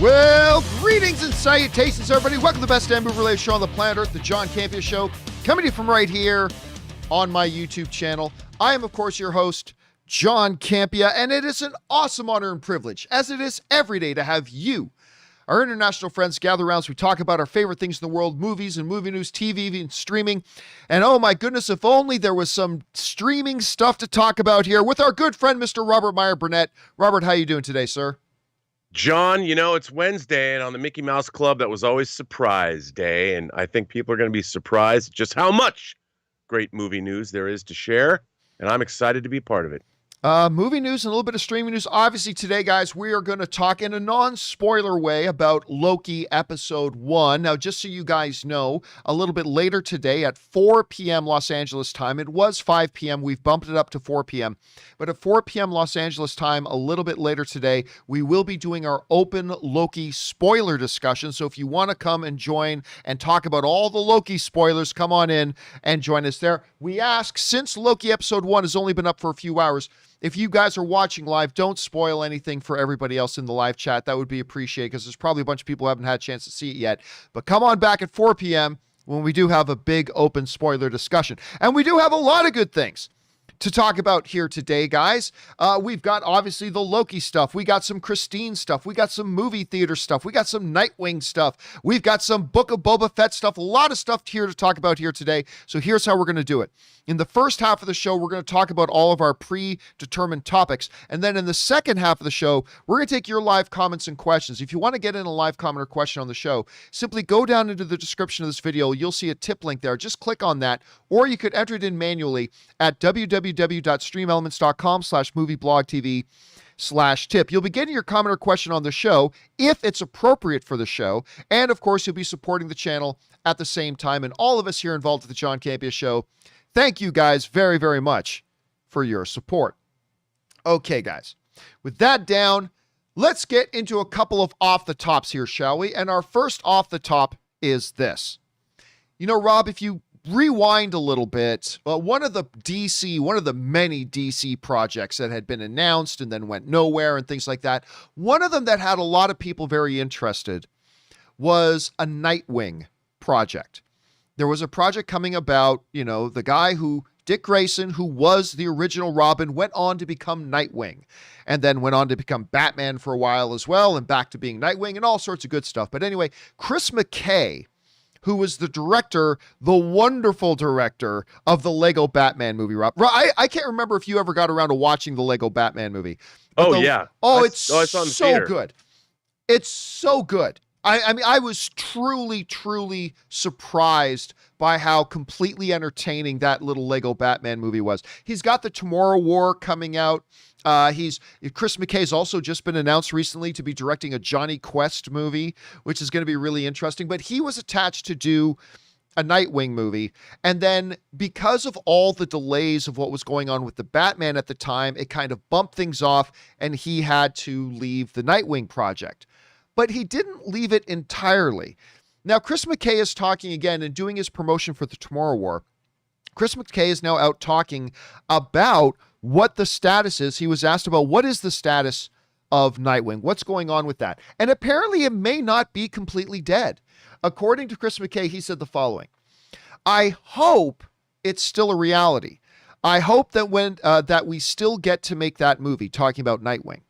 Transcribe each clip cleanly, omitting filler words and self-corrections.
Well, greetings and salutations, everybody. Welcome to the best damn movie-related show on the planet Earth, the John Campea Show, coming to you from right here on my YouTube channel. I am, of course, your host, John Campea, and it is an awesome honor and privilege, as it is every day, to have you, our international friends, gather around as we talk about our favorite things in the world, movies and movie news, TV and streaming. And oh my goodness, if only there was some streaming stuff to talk about here with our good friend, Mr. Robert Meyer Burnett. Robert, how you doing today, sir? John, you know, it's Wednesday, and on the Mickey Mouse Club, that was always Surprise Day, and I think people are going to be surprised just how much great movie news there is to share, and I'm excited to be part of it. Movie news and a little bit of streaming news. Obviously, today, guys, we are going to talk in a non-spoiler way about Loki Episode 1. Now, just so you guys know, a little bit later today at 4 p.m. Los Angeles time, it was 5 p.m. We've bumped it up to 4 p.m. But at 4 p.m. Los Angeles time, a little bit later today, we will be doing our open Loki spoiler discussion. So if you want to come and join and talk about all the Loki spoilers, come on in and join us there. We ask, since Loki Episode 1 has only been up for a few hours, if you guys are watching live, don't spoil anything for everybody else in the live chat. That would be appreciated because there's probably a bunch of people who haven't had a chance to see it yet. But come on back at 4 p.m. when we do have a big open spoiler discussion. And we do have a lot of good things to talk about here today, guys. We've got obviously the Loki stuff. We got some Christine stuff. We got some movie theater stuff. We got some Nightwing stuff. We've got some Book of Boba Fett stuff. A lot of stuff here to talk about here today. So here's how we're going to do it. In the first half of the show, we're going to talk about all of our predetermined topics. And then in the second half of the show, we're going to take your live comments and questions. If you want to get in a live comment or question on the show, simply go down into the description of this video. You'll see a tip link there. Just click on that, or you could enter it in manually at www.streamelements.com/movieblogtv/tip. You'll be getting your comment or question on the show if it's appropriate for the show. And of course, you'll be supporting the channel at the same time. And all of us here involved at the John Campea Show, thank you guys very, very much for your support. Okay, guys, with that down, let's get into a couple of off the tops here, shall we? And our first off the top is this. You know, Rob, if you rewind a little bit, one of the many DC projects that had been announced and then went nowhere and things like that, one of them that had a lot of people very interested was a Nightwing project. There was a project coming about, you know, the guy who, Dick Grayson, who was the original Robin, went on to become Nightwing and then went on to become Batman for a while as well and back to being Nightwing and all sorts of good stuff. But anyway, Chris McKay, who was the director, the wonderful director of the Lego Batman movie, Rob. I can't remember if you ever got around to watching the Lego Batman movie. Yeah. It's so good. It's so good. I mean, I was truly, truly surprised by how completely entertaining that little Lego Batman movie was. He's got the Tomorrow War coming out. Chris McKay's also just been announced recently to be directing a Johnny Quest movie, which is going to be really interesting. But he was attached to do a Nightwing movie. And then because of all the delays of what was going on with the Batman at the time, it kind of bumped things off and he had to leave the Nightwing project. But he didn't leave it entirely. Now, Chris McKay is talking again and doing his promotion for the Tomorrow War. Chris McKay is now out talking about what the status is. He was asked about what is the status of Nightwing? What's going on with that? And apparently it may not be completely dead. According to Chris McKay, he said the following: I hope it's still a reality. I hope that that we still get to make that movie, talking about Nightwing.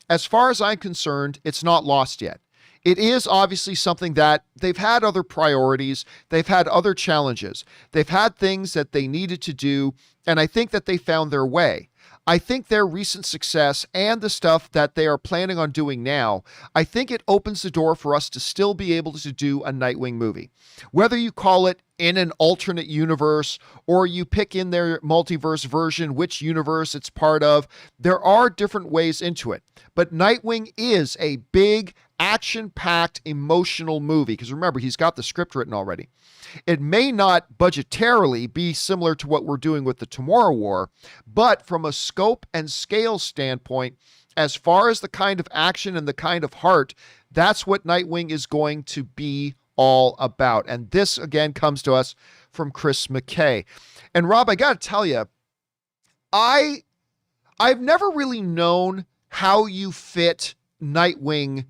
As far as I'm concerned, it's not lost yet. It is obviously something that they've had other priorities. They've had other challenges. They've had things that they needed to do, and I think that they found their way. I think their recent success and the stuff that they are planning on doing now, I think it opens the door for us to still be able to do a Nightwing movie. Whether you call it in an alternate universe or you pick in their multiverse version, which universe it's part of, there are different ways into it. But Nightwing is a big, action-packed, emotional movie. Because remember, he's got the script written already. It may not budgetarily be similar to what we're doing with the Tomorrow War, but from a scope and scale standpoint, as far as the kind of action and the kind of heart, that's what Nightwing is going to be all about. And this, again, comes to us from Chris McKay. And Rob, I got to tell you, I've never really known how you fit Nightwing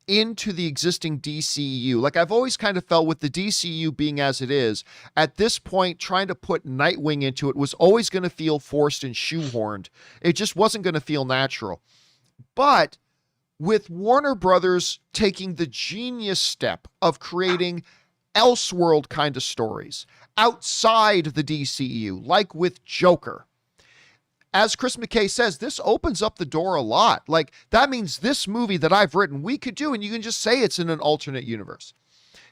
into the existing DCU. Like I've always kind of felt with the DCU being as it is, at this point, trying to put Nightwing into it was always going to feel forced and shoehorned. It just wasn't going to feel natural. But with Warner Brothers taking the genius step of creating Elseworld kind of stories outside the DCU, like with Joker, as Chris McKay says, this opens up the door a lot. Like, that means this movie that I've written, we could do, and you can just say it's in an alternate universe.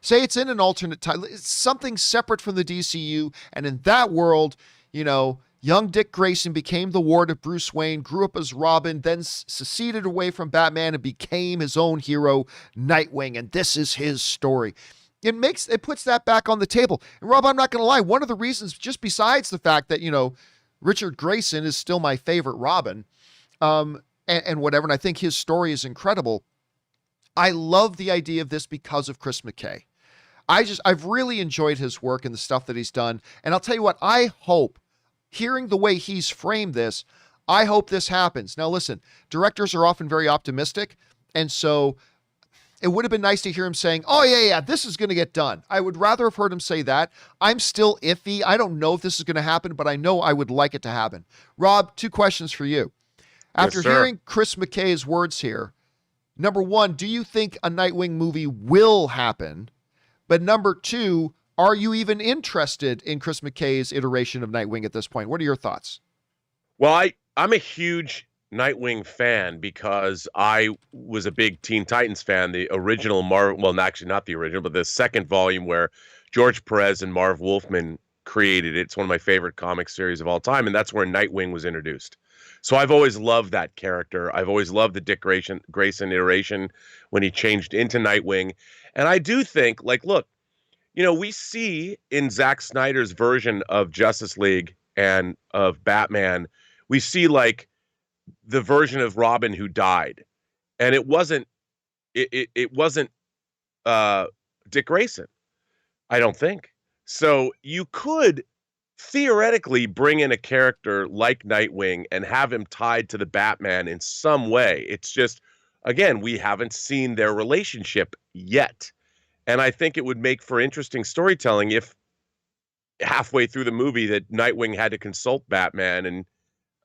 Say it's in an alternate title. It's something separate from the DCU, and in that world, you know, young Dick Grayson became the ward of Bruce Wayne, grew up as Robin, then seceded away from Batman and became his own hero, Nightwing, and this is his story. It puts that back on the table. And Rob, I'm not going to lie, one of the reasons, just besides the fact that, you know, Richard Grayson is still my favorite Robin, and whatever, and I think his story is incredible. I love the idea of this because of Chris McKay. I've really enjoyed his work and the stuff that he's done, and I'll tell you what, I hope, hearing the way he's framed this, I hope this happens. Now listen, directors are often very optimistic, and so it would have been nice to hear him saying, oh, yeah, this is going to get done. I would rather have heard him say that. I'm still iffy. I don't know if this is going to happen, but I know I would like it to happen. Rob, 2 questions for you. After hearing Chris McKay's words here, number 1, do you think a Nightwing movie will happen? But number 2, are you even interested in Chris McKay's iteration of Nightwing at this point? What are your thoughts? Well, I'm a huge Nightwing fan because I was a big Teen Titans fan. The original actually not the original, but the second volume where George Perez and Marv Wolfman created it. It's one of my favorite comic series of all time, and that's where Nightwing was introduced. So I've always loved that character. I've always loved the Dick Grayson iteration when he changed into Nightwing. And I do think, like, look, you know, we see in Zack Snyder's version of Justice League and of Batman, we see like the version of Robin who died, and it wasn't Dick Grayson, I don't think. So you could theoretically bring in a character like Nightwing and have him tied to the Batman in some way. It's just, again, we haven't seen their relationship yet. And I think it would make for interesting storytelling if halfway through the movie that Nightwing had to consult Batman and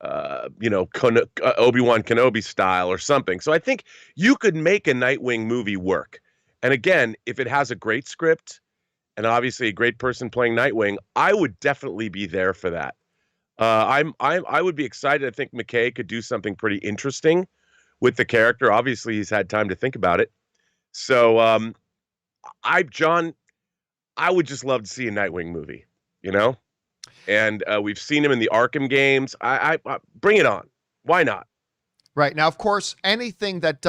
Obi-Wan Kenobi style or something. So I think you could make a Nightwing movie work. And again, if it has a great script and obviously a great person playing Nightwing, I would definitely be there for that. I would be excited. I think McKay could do something pretty interesting with the character. Obviously, he's had time to think about it. So, John, I would just love to see a Nightwing movie, you know? And we've seen him in the Arkham games. I bring it on. Why not? Right. Now, of course, anything that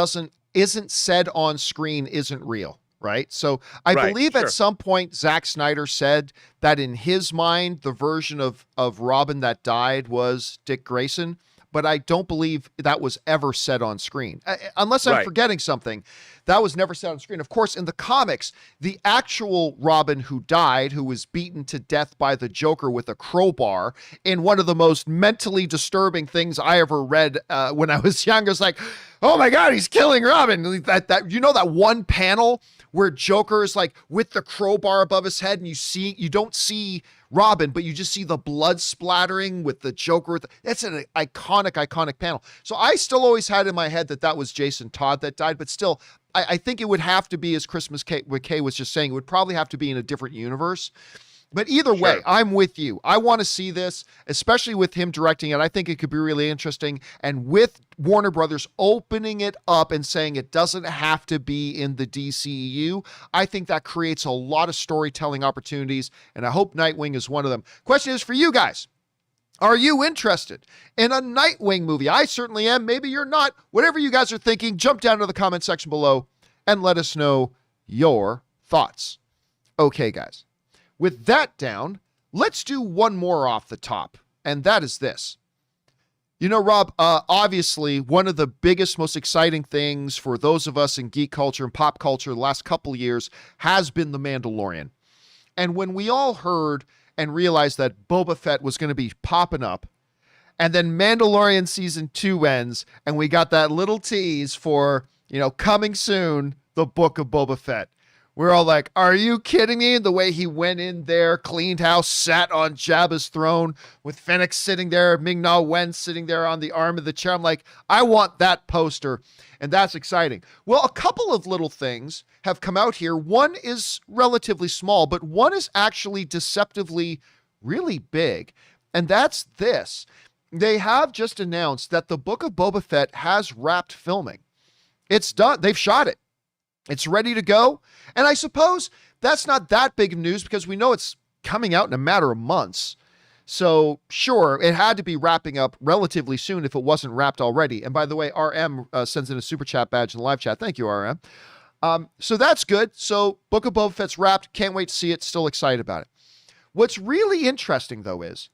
isn't said on screen isn't real, right? So I believe at some point Zack Snyder said that in his mind, the version of Robin that died was Dick Grayson, but I don't believe that was ever said on screen. Unless I'm forgetting something, that was never said on screen. Of course, in the comics, the actual Robin who died, who was beaten to death by the Joker with a crowbar, in one of the most mentally disturbing things I ever read when I was young, I was like, oh my God, he's killing Robin. That you know, that one panel where Joker is like with the crowbar above his head, and you don't see Robin, but you just see the blood splattering with the Joker. It's an iconic panel. So I still always had in my head that was Jason Todd that died, but still, I think it would have to be, as Chris McKay was just saying, it would probably have to be in a different universe. But either way, I'm with you. I want to see this, especially with him directing it. I think it could be really interesting. And with Warner Brothers opening it up and saying it doesn't have to be in the DCEU, I think that creates a lot of storytelling opportunities, and I hope Nightwing is one of them. Question is for you guys. Are you interested in a Nightwing movie? I certainly am. Maybe you're not. Whatever you guys are thinking, jump down to the comment section below and let us know your thoughts. Okay, guys. With that down, let's do one more off the top, and that is this. You know, Rob, obviously, one of the biggest, most exciting things for those of us in geek culture and pop culture the last couple of years has been The Mandalorian. And when we all heard and realized that Boba Fett was going to be popping up, and then Mandalorian Season 2 ends, and we got that little tease for, coming soon, the Book of Boba Fett. We're all like, are you kidding me? The way he went in there, cleaned house, sat on Jabba's throne with Fennec sitting there, Ming-Na Wen sitting there on the arm of the chair. I'm like, I want that poster. And that's exciting. Well, a couple of little things have come out here. One is relatively small, but one is actually deceptively really big. And that's this. They have just announced that the Book of Boba Fett has wrapped filming. It's done. They've shot it. It's ready to go. And I suppose that's not that big of news because we know it's coming out in a matter of months. So sure, it had to be wrapping up relatively soon if it wasn't wrapped already. And by the way, RM sends in a super chat badge in the live chat. Thank you, RM. So that's good. So Book of Boba Fett's wrapped. Can't wait to see it. Still excited about it. What's really interesting, though, is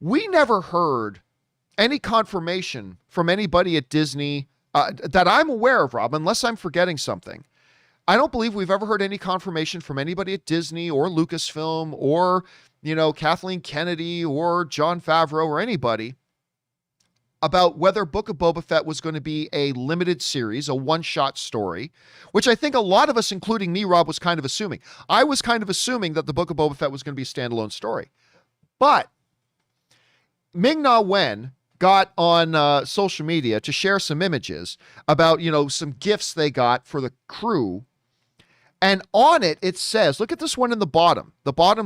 we never heard any confirmation from anybody at Disney that I'm aware of, Rob, unless I'm forgetting something. I don't believe we've ever heard any confirmation from anybody at Disney or Lucasfilm or, Kathleen Kennedy or Jon Favreau or anybody about whether Book of Boba Fett was going to be a limited series, a one-shot story, which I think a lot of us, including me, Rob, was kind of assuming. I was kind of assuming that the Book of Boba Fett was going to be a standalone story. But Ming-Na Wen got on social media to share some images about, some gifts they got for the crew. And on it, it says, look at this one in the bottom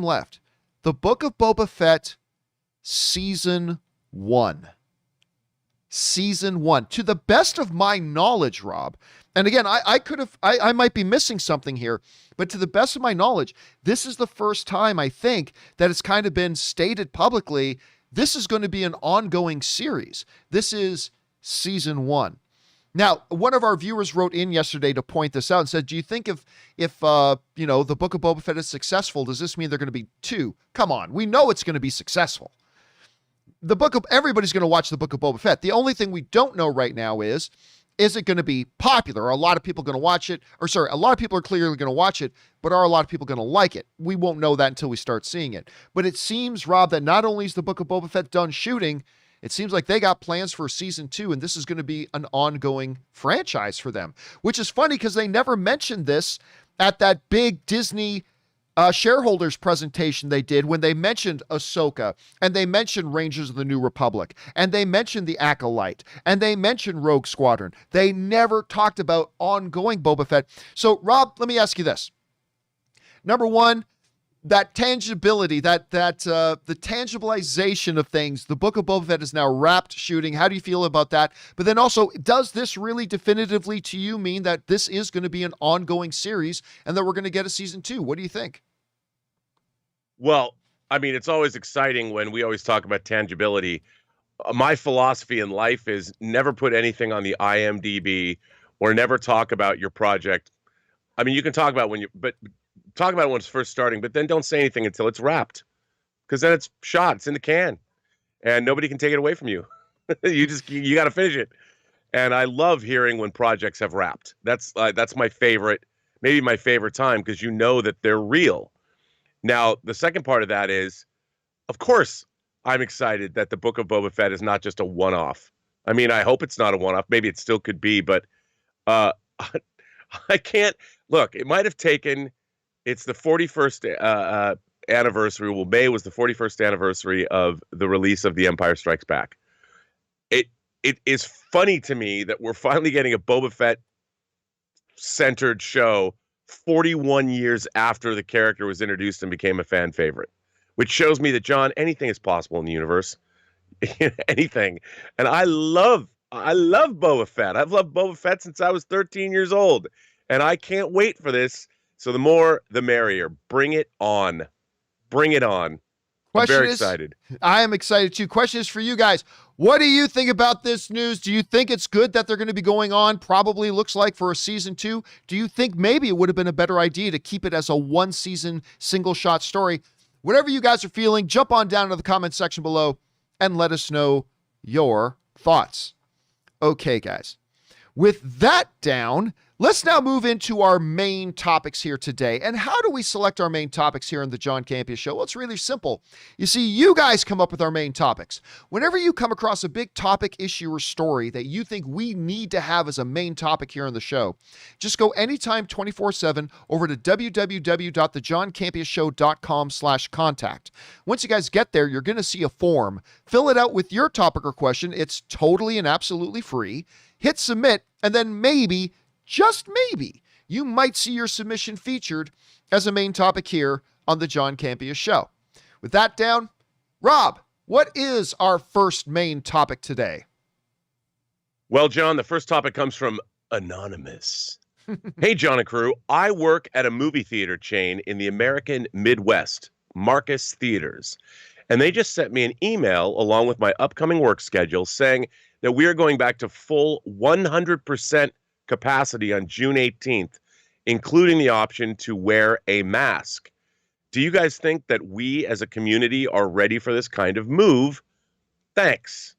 left, the Book of Boba Fett Season 1. Season 1. To the best of my knowledge, Rob, and again, I might be missing something here, but to the best of my knowledge, this is the first time I think that it's kind of been stated publicly, this is going to be an ongoing series. This is Season 1. Now, one of our viewers wrote in yesterday to point this out and said, do you think if the Book of Boba Fett is successful, does this mean they're going to be 2? Come on. We know it's going to be successful. Everybody's going to watch the Book of Boba Fett. The only thing we don't know right now is it going to be popular? Are a lot of people going to watch it? A lot of people are clearly going to watch it, but are a lot of people going to like it? We won't know that until we start seeing it. But it seems, Rob, that not only is the Book of Boba Fett done shooting, it seems like they got plans for Season 2, and this is going to be an ongoing franchise for them, which is funny because they never mentioned this at that big Disney shareholders presentation they did when they mentioned Ahsoka, and they mentioned Rangers of the New Republic, and they mentioned the Acolyte, and they mentioned Rogue Squadron. They never talked about ongoing Boba Fett. So, Rob, let me ask you this. Number one, that tangibility, the tangibilization of things, the Book of Boba Fett is now wrapped shooting. How do you feel about that? But then also, does this really definitively to you mean that this is going to be an ongoing series and that we're going to get a Season 2? What do you think? Well, I mean, it's always exciting when we always talk about tangibility. My philosophy in life is never put anything on the IMDb or never talk about your project. I mean, you can talk about talk about it when it's first starting, but then don't say anything until it's wrapped, because then it's shot, it's in the can, and nobody can take it away from you. you got to finish it. And I love hearing when projects have wrapped. That's my favorite, maybe my favorite time, because you know that they're real. Now, the second part of that is, of course, I'm excited that the Book of Boba Fett is not just a one-off. I mean, I hope it's not a one-off. Maybe it still could be, but I can't look. It might have taken. It's the 41st anniversary. Well, May was the 41st anniversary of the release of The Empire Strikes Back. It is funny to me that we're finally getting a Boba Fett centered show 41 years after the character was introduced and became a fan favorite, which shows me that, John, anything is possible in the universe. Anything. And I love Boba Fett. I've loved Boba Fett since I was 13 years old, and I can't wait for this. So the more, the merrier. Bring it on. Bring it on. I'm very excited. I am excited too. Question is for you guys. What do you think about this news? Do you think it's good that they're going to be going on, probably looks like, for a Season 2? Do you think maybe it would have been a better idea to keep it as a one-season, single-shot story? Whatever you guys are feeling, jump on down to the comment section below and let us know your thoughts. Okay, guys. With that down, Let's now move into our main topics here today. And how do we select our main topics here on the John Campea Show? Well, it's really simple. You see, you guys come up with our main topics. Whenever you come across a big topic, issue, or story that you think we need to have as a main topic here on the show, just go anytime 24/7 over to www.thejohncampeashow.com/contact. Once you guys get there, you're going to see a form. Fill it out with your topic or question. It's totally and absolutely free. Hit submit, and then maybe, just maybe, you might see your submission featured as a main topic here on the John Campea Show. With that down, Rob, what is our first main topic today? Well, John, the first topic comes from Anonymous. Hey, John and crew, I work at a movie theater chain in the American Midwest, Marcus Theaters, and they just sent me an email along with my upcoming work schedule saying that we are going back to full 100% capacity on June 18th, including the option to wear a mask. Do you guys think that we as a community are ready for this kind of move? Thanks.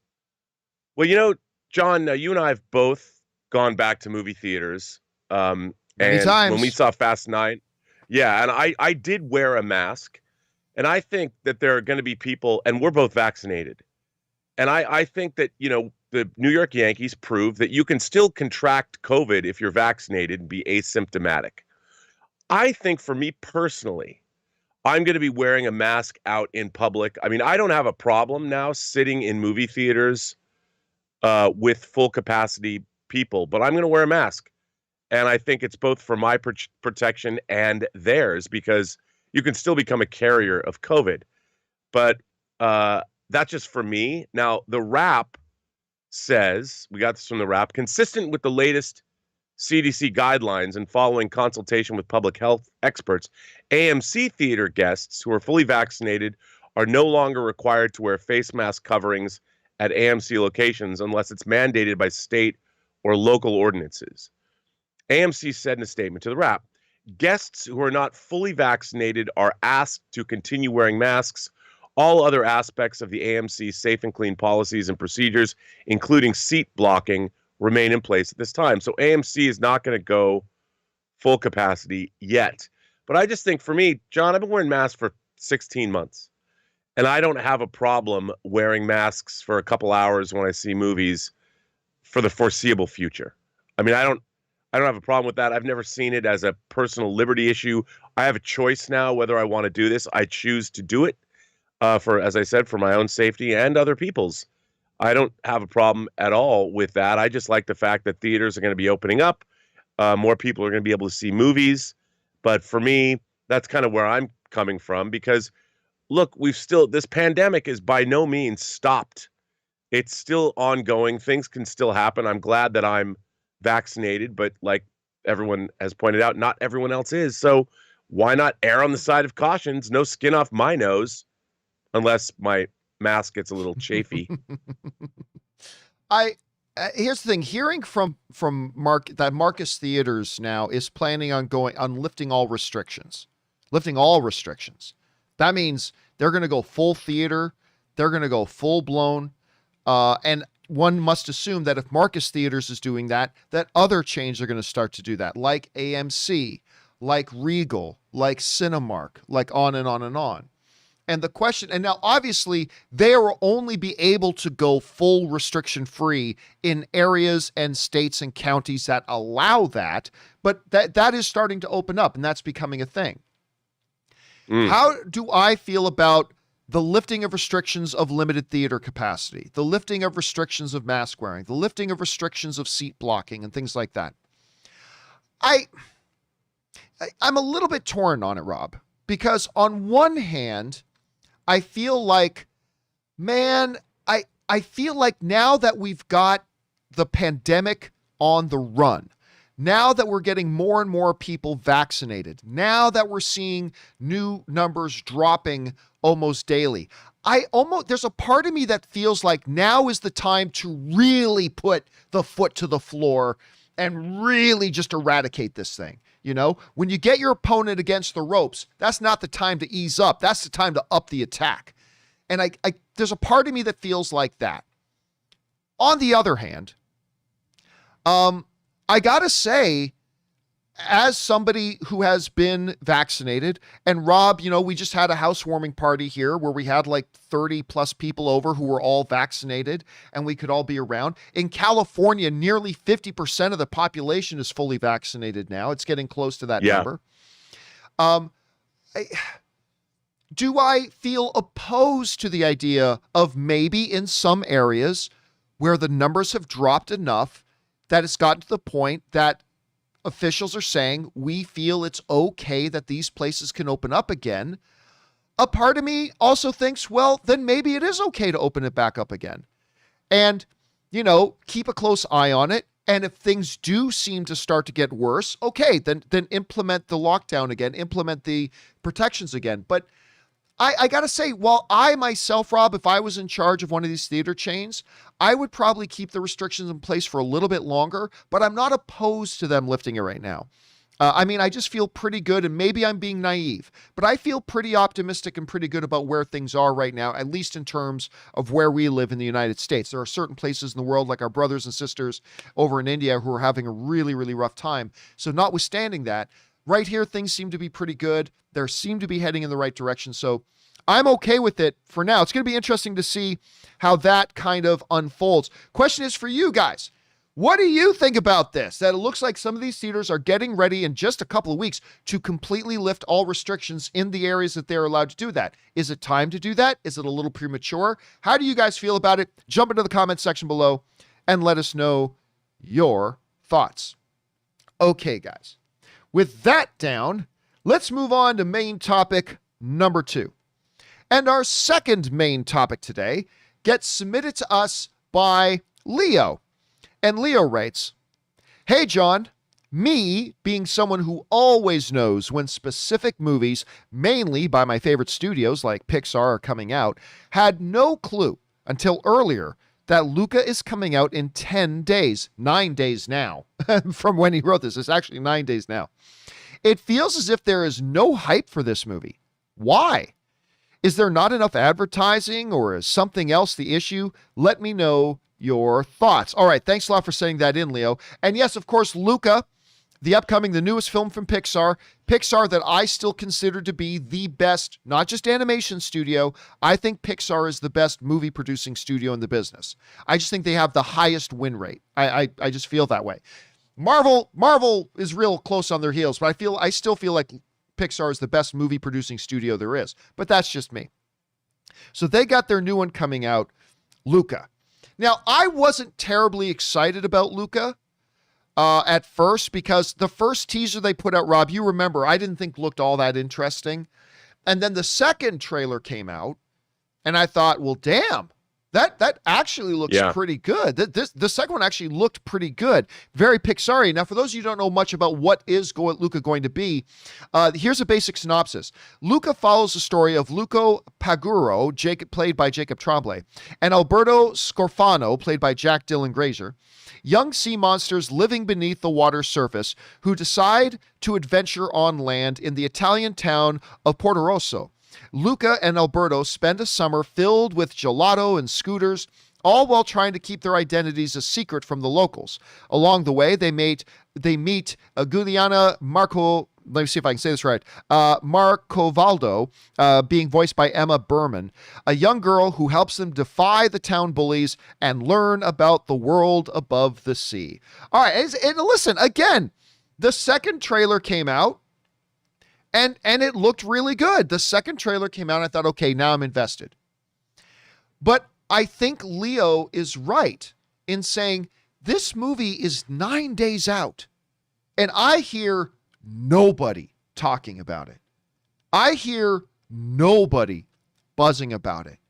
Well, you know, John, you and I have both gone back to movie theaters. Many and times. When we saw Fast 9, yeah, and I did wear a mask. And I think that there are going to be people, and we're both vaccinated. And I think that, you know, the New York Yankees proved that you can still contract COVID if you're vaccinated and be asymptomatic. I think for me personally, I'm going to be wearing a mask out in public. I mean, I don't have a problem now sitting in movie theaters with full capacity people, but I'm going to wear a mask. And I think it's both for my protection and theirs, because you can still become a carrier of COVID. But that's just for me. Now, the Wrap says, we got this from the Wrap, consistent with the latest CDC guidelines and following consultation with public health experts, AMC theater guests who are fully vaccinated are no longer required to wear face mask coverings at AMC locations unless it's mandated by state or local ordinances. AMC said in a statement to the Wrap, guests who are not fully vaccinated are asked to continue wearing masks. All other aspects of the AMC Safe and Clean policies and procedures, including seat blocking, remain in place at this time. So AMC is not going to go full capacity yet. But I just think for me, John, I've been wearing masks for 16 months. And I don't have a problem wearing masks for a couple hours when I see movies for the foreseeable future. I mean, I don't have a problem with that. I've never seen it as a personal liberty issue. I have a choice now whether I want to do this. I choose to do it. For, as I said, for my own safety and other people's. I don't have a problem at all with that. I just like the fact that theaters are going to be opening up. More people are going to be able to see movies. But for me, that's kind of where I'm coming from, because look, this pandemic is by no means stopped. It's still ongoing. Things can still happen. I'm glad that I'm vaccinated, but like everyone has pointed out, not everyone else is. So why not err on the side of cautions? No skin off my nose. Unless my mask gets a little chafy. Here's the thing. Hearing from that Marcus Theaters now is planning on lifting all restrictions. That means they're going to go full theater. They're going to go full blown. And one must assume that if Marcus Theaters is doing that other chains are going to start to do that, like AMC, like Regal, like Cinemark, like on and on and on. And the question, and now obviously they will only be able to go full restriction free in areas and states and counties that allow that, but that is starting to open up, and that's becoming a thing. How do I feel about the lifting of restrictions of limited theater capacity, the lifting of restrictions of mask wearing, the lifting of restrictions of seat blocking and things like that? I'm a little bit torn on it, Rob, because on one hand, I feel like, man, I feel like now that we've got the pandemic on the run, now that we're getting more and more people vaccinated, now that we're seeing new numbers dropping almost daily, there's a part of me that feels like now is the time to really put the foot to the floor and really just eradicate this thing. You know, when you get your opponent against the ropes, that's not the time to ease up. That's the time to up the attack. And there's a part of me that feels like that. On the other hand, I gotta say, as somebody who has been vaccinated, and Rob, we just had a housewarming party here where we had like 30 plus people over who were all vaccinated and we could all be around. In California, nearly 50% of the population is fully vaccinated now. It's getting close to that number. Do I feel opposed to the idea of maybe in some areas where the numbers have dropped enough that it's gotten to the point that officials are saying, we feel it's okay that these places can open up again? A part of me also thinks, well, then maybe it is okay to open it back up again. And, keep a close eye on it. And if things do seem to start to get worse, okay, then implement the lockdown again, implement the protections again. But I got to say, while I myself, Rob, if I was in charge of one of these theater chains, I would probably keep the restrictions in place for a little bit longer, but I'm not opposed to them lifting it right now. I just feel pretty good, and maybe I'm being naive, but I feel pretty optimistic and pretty good about where things are right now, at least in terms of where we live in the United States. There are certain places in the world, like our brothers and sisters over in India, who are having a really, really rough time. So notwithstanding that, right here, things seem to be pretty good. They seem to be heading in the right direction. So I'm okay with it for now. It's going to be interesting to see how that kind of unfolds. Question is for you guys. What do you think about this? That it looks like some of these theaters are getting ready in just a couple of weeks to completely lift all restrictions in the areas that they're allowed to do that. Is it time to do that? Is it a little premature? How do you guys feel about it? Jump into the comments section below and let us know your thoughts. Okay, guys. With that down, let's move on to main topic number 2. And our second main topic today gets submitted to us by Leo. And Leo writes, "Hey, John, me being someone who always knows when specific movies, mainly by my favorite studios like Pixar, are coming out, had no clue until earlier that Luca is coming out in 10 days, 9 days now." From when he wrote this, it's actually 9 days now. "It feels as if there is no hype for this movie. Why? Is there not enough advertising, or is something else the issue? Let me know your thoughts." All right, thanks a lot for sending that in, Leo. And yes, of course, Luca, the newest film from Pixar that I still consider to be the best, not just animation studio. I think Pixar is the best movie producing studio in the business. I just think they have the highest win rate. I just feel that way. Marvel is real close on their heels, but I still feel like Pixar is the best movie producing studio there is. But that's just me. So they got their new one coming out, Luca. Now, I wasn't terribly excited about Luca at first, because the first teaser they put out, Rob, you remember, I didn't think looked all that interesting. And then the second trailer came out, and I thought, well, damn, that actually looks pretty good. The second one actually looked pretty good. Very Pixar-y. Now, for those of you who don't know much about what is Luca going to be, here's a basic synopsis. Luca follows the story of Luca Paguro, played by Jacob Tremblay, and Alberto Scorfano, played by Jack Dylan Grazer, young sea monsters living beneath the water's surface who decide to adventure on land in the Italian town of Porto Rosso. Luca and Alberto spend a summer filled with gelato and scooters, all while trying to keep their identities a secret from the locals. Along the way, they meet Giuliana Marco. Let me see if I can say this right. Marcovaldo, being voiced by Emma Berman, a young girl who helps them defy the town bullies and learn about the world above the sea. All right, and listen, again, the second trailer came out, and it looked really good. The second trailer came out, and I thought, okay, now I'm invested. But I think Leo is right in saying this movie is 9 days out, and I hear nobody talking about it. I hear nobody buzzing about it.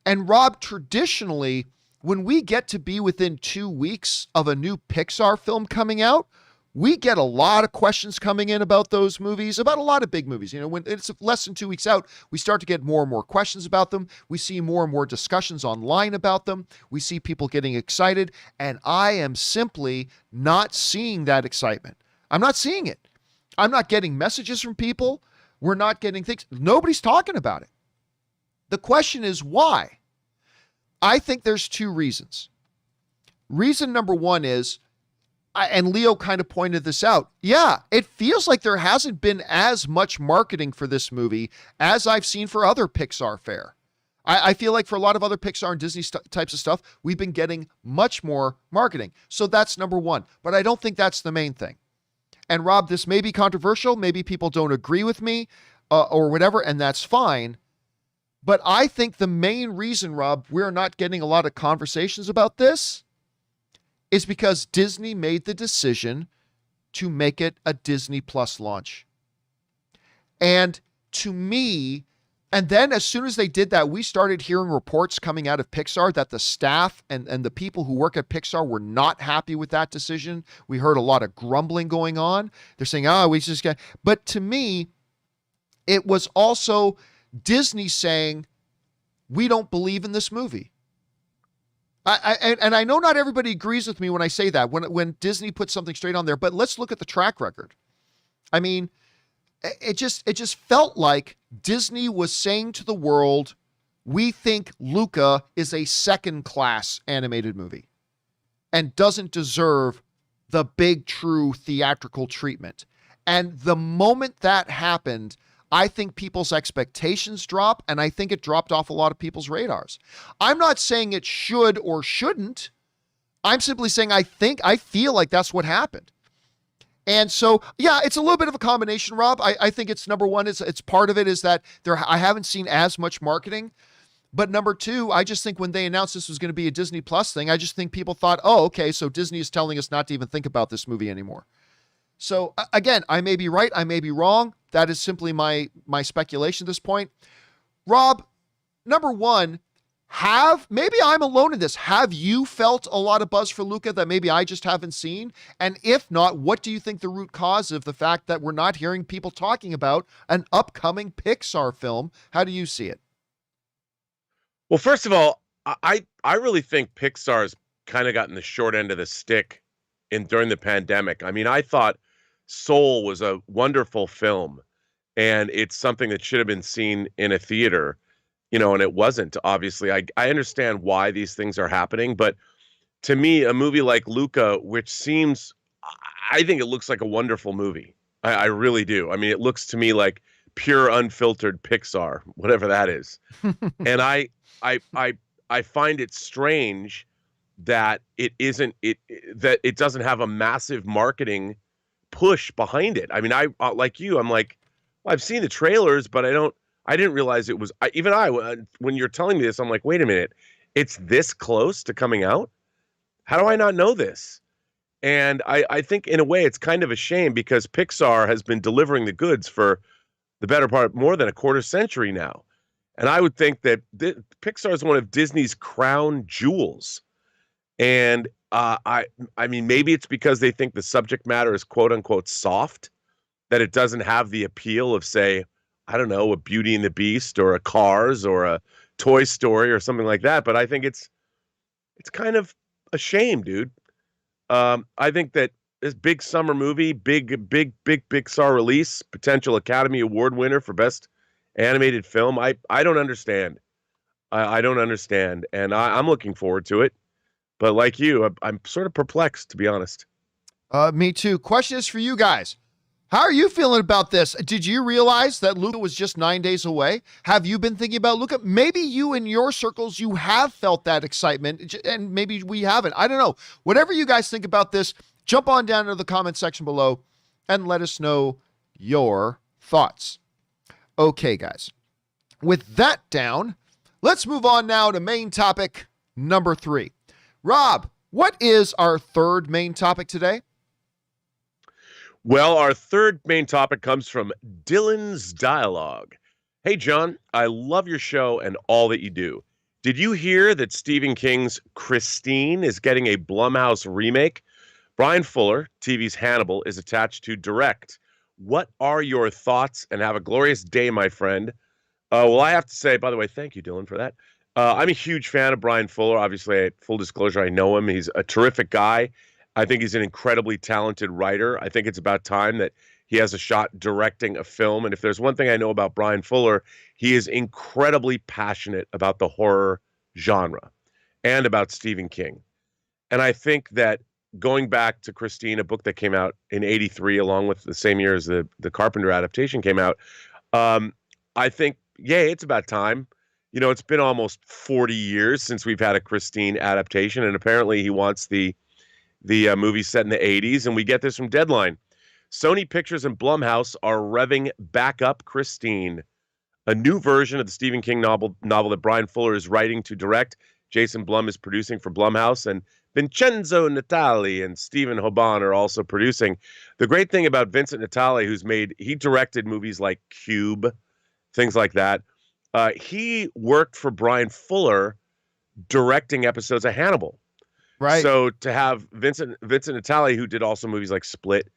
And Rob, traditionally, when we get to be within 2 weeks of a new Pixar film coming out, we get a lot of questions coming in about those movies, about a lot of big movies. When it's less than 2 weeks out, we start to get more and more questions about them. We see more and more discussions online about them. We see people getting excited, and I am simply not seeing that excitement. I'm not seeing it. I'm not getting messages from people. We're not getting things. Nobody's talking about it. The question is why? I think there's two reasons. Reason number one is, and Leo kind of pointed this out. Yeah, it feels like there hasn't been as much marketing for this movie as I've seen for other Pixar fare. I feel like for a lot of other Pixar and Disney types of stuff, we've been getting much more marketing. So that's number one. But I don't think that's the main thing. And Rob, this may be controversial. Maybe people don't agree with me or whatever, and that's fine. But I think the main reason, Rob, we're not getting a lot of conversations about this is because Disney made the decision to make it a Disney Plus launch. And to me, and then as soon as they did that, we started hearing reports coming out of Pixar that the staff and the people who work at Pixar were not happy with that decision. We heard a lot of grumbling going on. They're saying, we just got, but to me, it was also Disney saying, we don't believe in this movie. And I know not everybody agrees with me when I say that, when Disney puts something straight on there, but let's look at the track record. I mean, it just felt like Disney was saying to the world, we think Luca is a second-class animated movie and doesn't deserve the big, true theatrical treatment. And the moment that happened, I think people's expectations drop, and I think it dropped off a lot of people's radars. I'm not saying it should or shouldn't. I'm simply saying I feel like that's what happened. And so, yeah, it's a little bit of a combination, Rob. I think it's number one, it's part of it is that I haven't seen as much marketing. But number two, I just think when they announced this was going to be a Disney Plus thing, I just think people thought, oh, okay, so Disney is telling us not to even think about this movie anymore. So again, I may be right, I may be wrong. That is simply my speculation at this point. Rob, number one, maybe I'm alone in this. Have you felt a lot of buzz for Luca that maybe I just haven't seen? And if not, what do you think the root cause of the fact that we're not hearing people talking about an upcoming Pixar film? How do you see it? Well, first of all, I really think Pixar's kind of gotten the short end of the stick during the pandemic. I mean, I thought Soul was a wonderful film, and it's something that should have been seen in a theater, and it wasn't, obviously. I understand why these things are happening, but to me, a movie like Luca, I think it looks like a wonderful movie. I really do. I mean, it looks to me like pure, unfiltered Pixar, whatever that is. And I find it strange that that it doesn't have a massive marketing push behind it. I mean, like you, I'm like, well, I've seen the trailers, but I didn't realize it was, when you're telling me this, I'm like, wait a minute, it's this close to coming out? How do I not know this? And I think in a way it's kind of a shame because Pixar has been delivering the goods for the better part, more than a quarter century now. And I would think that Pixar is one of Disney's crown jewels. And I mean, maybe it's because they think the subject matter is quote unquote soft, that it doesn't have the appeal of, say, I don't know, a Beauty and the Beast or a Cars or a Toy Story or something like that. But I think it's kind of a shame, dude. I think that this big summer movie, big Pixar release, potential Academy Award winner for Best Animated Film. I don't understand. I don't understand. And I'm looking forward to it. But like you, I'm sort of perplexed, to be honest. Me too. Question is for you guys. How are you feeling about this? Did you realize that Luca was just 9 days away? Have you been thinking about Luca? Maybe you in your circles, you have felt that excitement, and maybe we haven't. I don't know. Whatever you guys think about this, jump on down to the comment section below and let us know your thoughts. Okay, guys. With that down, let's move on now to main topic number 3. Rob, what is our third main topic today? Well, our third main topic comes from Dylan's Dialogue. Hey, John, I love your show and all that you do. Did you hear that Stephen King's Christine is getting a Blumhouse remake? Brian Fuller, TV's Hannibal, is attached to direct. What are your thoughts? And have a glorious day, my friend. Well, I have to say, by the way, thank you, Dylan, for that. I'm a huge fan of Brian Fuller. Obviously, full disclosure, I know him. He's a terrific guy. I think he's an incredibly talented writer. I think it's about time that he has a shot directing a film. And if there's one thing I know about Brian Fuller, he is incredibly passionate about the horror genre and about Stephen King. And I think that going back to Christine, a book that came out in '83, along with the same year as the Carpenter adaptation came out. I think, it's about time. It's been almost 40 years since we've had a Christine adaptation, and apparently he wants the movie set in the '80s, and we get this from Deadline. Sony Pictures and Blumhouse are revving back up Christine, a new version of the Stephen King novel that Brian Fuller is writing to direct. Jason Blum is producing for Blumhouse, and Vincenzo Natali and Stephen Hoban are also producing. The great thing about Vincent Natali, he directed movies like Cube, things like that. He worked for Brian Fuller directing episodes of Hannibal. Right. So to have Vincent Natali, who did also movies like Split,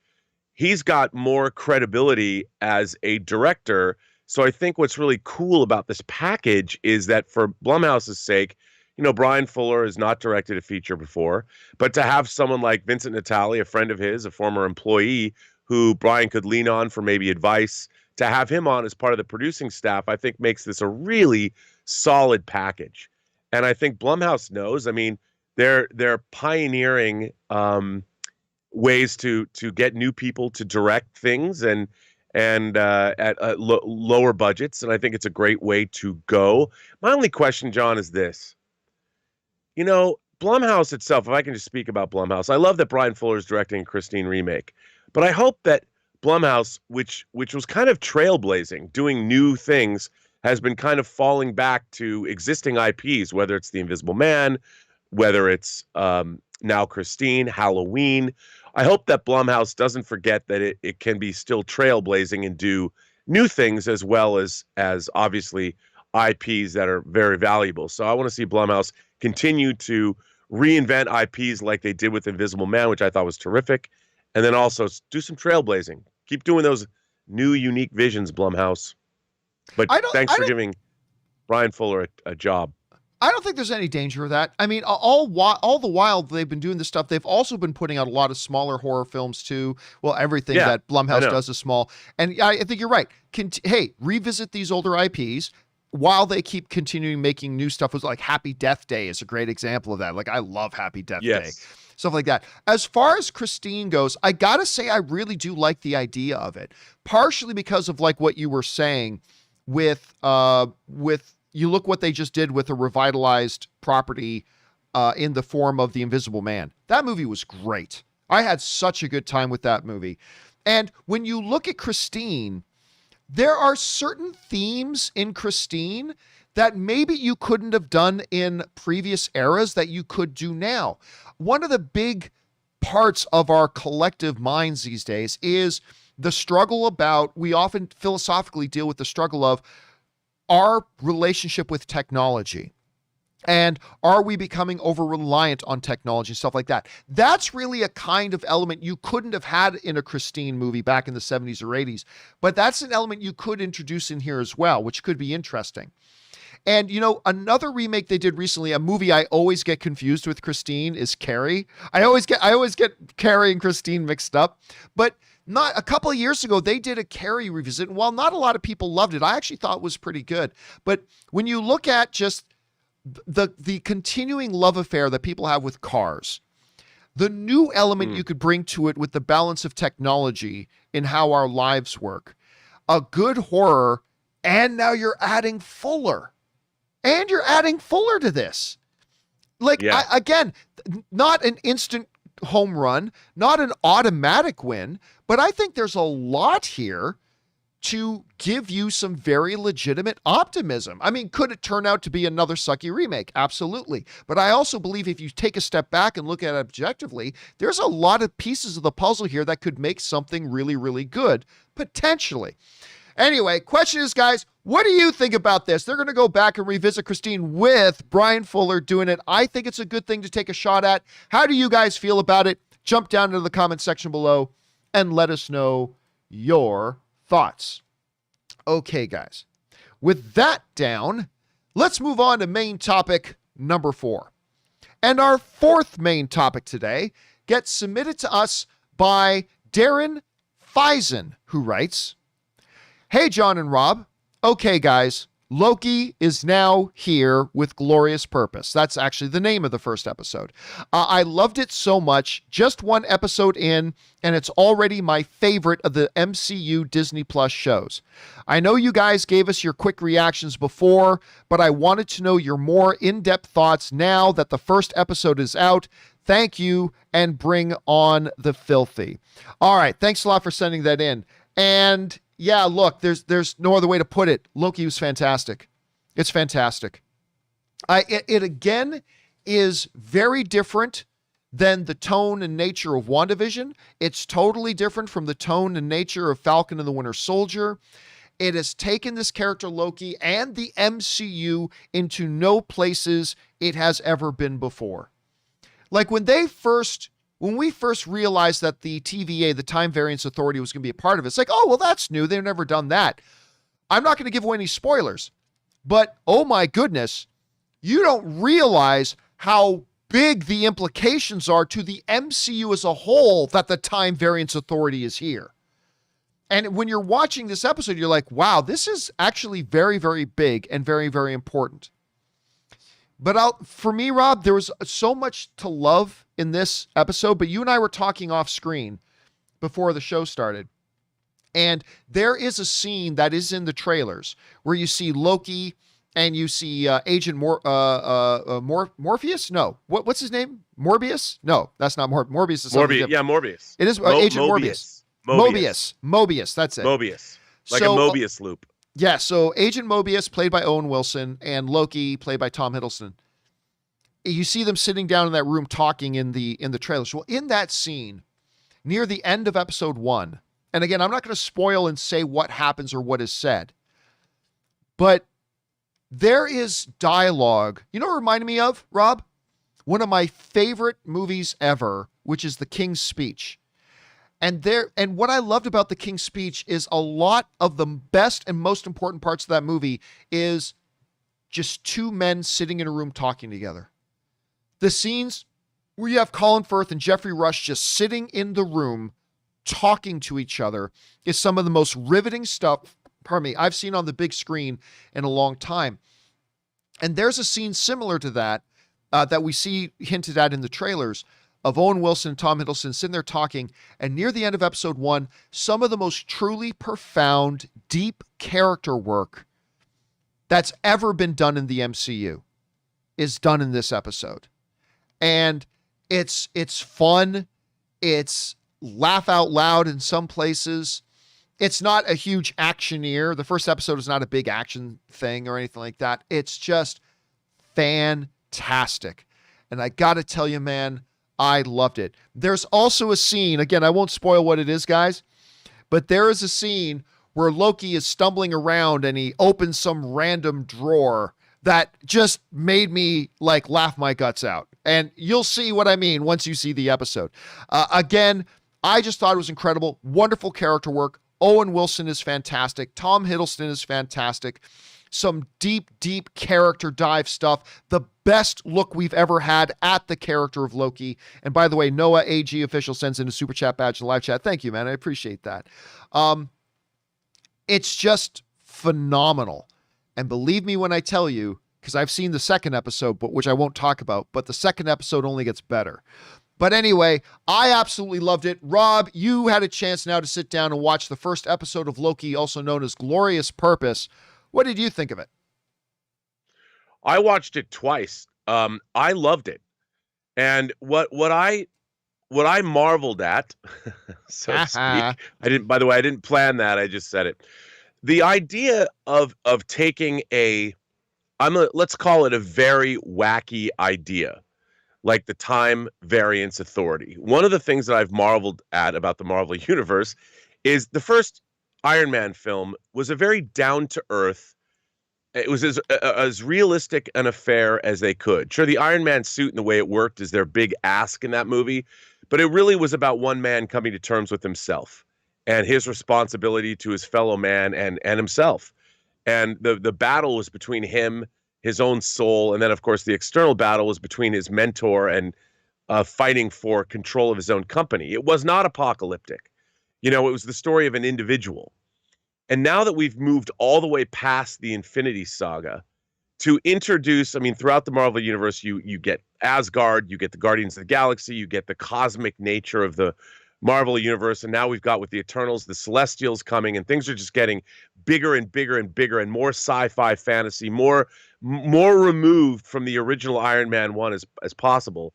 he's got more credibility as a director. So I think what's really cool about this package is that for Blumhouse's sake, Brian Fuller has not directed a feature before, but to have someone like Vincent Natali, a friend of his, a former employee who Brian could lean on for maybe advice, to have him on as part of the producing staff, I think makes this a really solid package. And I think Blumhouse knows. I mean, they're pioneering ways to get new people to direct things and at lower budgets, and I think it's a great way to go. My only question, John, is this. Blumhouse itself, if I can just speak about Blumhouse, I love that Brian Fuller is directing a Christine remake, but I hope that Blumhouse, which was kind of trailblazing, doing new things, has been kind of falling back to existing IPs, whether it's The Invisible Man, whether it's now Christine, Halloween. I hope that Blumhouse doesn't forget that it can be still trailblazing and do new things as well as obviously IPs that are very valuable. So I want to see Blumhouse continue to reinvent IPs like they did with Invisible Man, which I thought was terrific, and then also do some trailblazing. Keep doing those new, unique visions, Blumhouse. But thanks for giving Brian Fuller a job. I don't think there's any danger of that. I mean, all the while they've been doing this stuff, they've also been putting out a lot of smaller horror films too. Well, everything that Blumhouse does is small. And I think you're right. Revisit these older IPs while they keep continuing making new stuff. Was like Happy Death Day is a great example of that. Like, I love Happy Death Day. Stuff like that. As far as Christine goes, I gotta say I really do like the idea of it. Partially because of like what you were saying with you look what they just did with a revitalized property in the form of The Invisible Man. That movie was great. I had such a good time with that movie. And when you look at Christine, there are certain themes in Christine that maybe you couldn't have done in previous eras that you could do now. One of the big parts of our collective minds these days is the struggle about, we often philosophically deal with the struggle of our relationship with technology. And are we becoming over-reliant on technology, stuff like that? That's really a kind of element you couldn't have had in a Christine movie back in the 70s or 80s. But that's an element you could introduce in here as well, which could be interesting. And, another remake they did recently, a movie I always get confused with Christine, is Carrie. I always get Carrie and Christine mixed up. But not a couple of years ago, they did a Carrie revisit. And while not a lot of people loved it, I actually thought it was pretty good. But when you look at just the continuing love affair that people have with cars, the new element you could bring to it with the balance of technology in how our lives work, a good horror, and now you're adding Fuller. And you're adding Fuller to this. Like, again, not an instant home run, not an automatic win, but I think there's a lot here to give you some very legitimate optimism. I mean, could it turn out to be another sucky remake? Absolutely. But I also believe if you take a step back and look at it objectively, there's a lot of pieces of the puzzle here that could make something really, really good, potentially. Anyway, question is, guys, what do you think about this? They're going to go back and revisit Christine with Brian Fuller doing it. I think it's a good thing to take a shot at. How do you guys feel about it? Jump down into the comment section below and let us know your thoughts. Okay, guys. With that down, let's move on to main topic number 4. And our fourth main topic today gets submitted to us by Darren Feisen, who writes, "Hey, John and Rob. Okay, guys, Loki is now here with glorious purpose. That's actually the name of the first episode. I loved it so much. Just one episode in, and it's already my favorite of the MCU Disney Plus shows. I know you guys gave us your quick reactions before, but I wanted to know your more in-depth thoughts now that the first episode is out. Thank you, and bring on the filthy. All right, thanks a lot for sending that in. And yeah, look, there's no other way to put it. Loki was fantastic. It's fantastic. It again is very different than the tone and nature of WandaVision. It's totally different from the tone and nature of Falcon and the Winter Soldier. It has taken this character Loki and the MCU into no places it has ever been before. Like when we first realized that the TVA, the Time Variance Authority, was going to be a part of it, it's like, oh, well, that's new. They've never done that. I'm not going to give away any spoilers, but oh my goodness, you don't realize how big the implications are to the MCU as a whole that the Time Variance Authority is here. And when you're watching this episode, you're like, wow, this is actually very, very big and very, very important. But for me, Rob, there was so much to love in this episode, but you and I were talking off screen before the show started. And there is a scene that is in the trailers where you see Loki and you see Agent Morpheus? No. What's his name? Morbius? No, that's not Morbius. Is Morbius. Yeah, Morbius. It is Agent Morbius. Mobius. That's it. Mobius. Like a Mobius loop. Yeah, so Agent Mobius, played by Owen Wilson, and Loki, played by Tom Hiddleston. You see them sitting down in that room talking in the trailers. Well, in that scene, near the end of episode 1, and again, I'm not going to spoil and say what happens or what is said, but there is dialogue. You know what it reminded me of, Rob? One of my favorite movies ever, which is The King's Speech. And what I loved about The King's Speech is a lot of the best and most important parts of that movie is just two men sitting in a room talking together. The scenes where you have Colin Firth and Jeffrey Rush just sitting in the room talking to each other is some of the most riveting stuff, I've seen on the big screen in a long time. And there's a scene similar to that that we see hinted at in the trailers, of Owen Wilson and Tom Hiddleston sitting there talking, and near the end of episode 1, some of the most truly profound, deep character work that's ever been done in the MCU is done in this episode. And it's fun. It's laugh out loud in some places. It's not a huge actioneer. The first episode is not a big action thing or anything like that. It's just fantastic. And I got to tell you, man, I loved it. There's also a scene, again, I won't spoil what it is, guys, but there is a scene where Loki is stumbling around and he opens some random drawer that just made me like laugh my guts out. And you'll see what I mean once you see the episode. Again, I just thought it was incredible. Wonderful character work. Owen Wilson is fantastic. Tom Hiddleston is fantastic. Some deep, deep character dive stuff. The best look we've ever had at the character of Loki. And by the way, Noah AG official sends in a super chat badge to live chat. Thank you, man. I appreciate that. It's just phenomenal. And believe me when I tell you, because I've seen the second episode, but which I won't talk about, but the second episode only gets better. But anyway, I absolutely loved it. Rob, you had a chance now to sit down and watch the first episode of Loki, also known as Glorious Purpose. What did you think of it? I watched it twice. I loved it. And what I marveled at, so to speak, by the way, I didn't plan that. I just said it. The idea of taking let's call it a very wacky idea, like the Time Variance Authority. One of the things that I've marveled at about the Marvel Universe is the first Iron Man film was a very down-to-earth, it was as realistic an affair as they could. Sure, the Iron Man suit and the way it worked is their big ask in that movie, but it really was about one man coming to terms with himself and his responsibility to his fellow man and himself. And the battle was between him, his own soul, and then, of course, the external battle was between his mentor and fighting for control of his own company. It was not apocalyptic. You know, it was the story of an individual. And now that we've moved all the way past the Infinity Saga to introduce, I mean, throughout the Marvel Universe, you get Asgard, you get the Guardians of the Galaxy, you get the cosmic nature of the Marvel Universe, and now we've got with the Eternals, the Celestials coming, and things are just getting bigger and bigger and bigger and more sci-fi fantasy, more removed from the original Iron Man 1 as possible.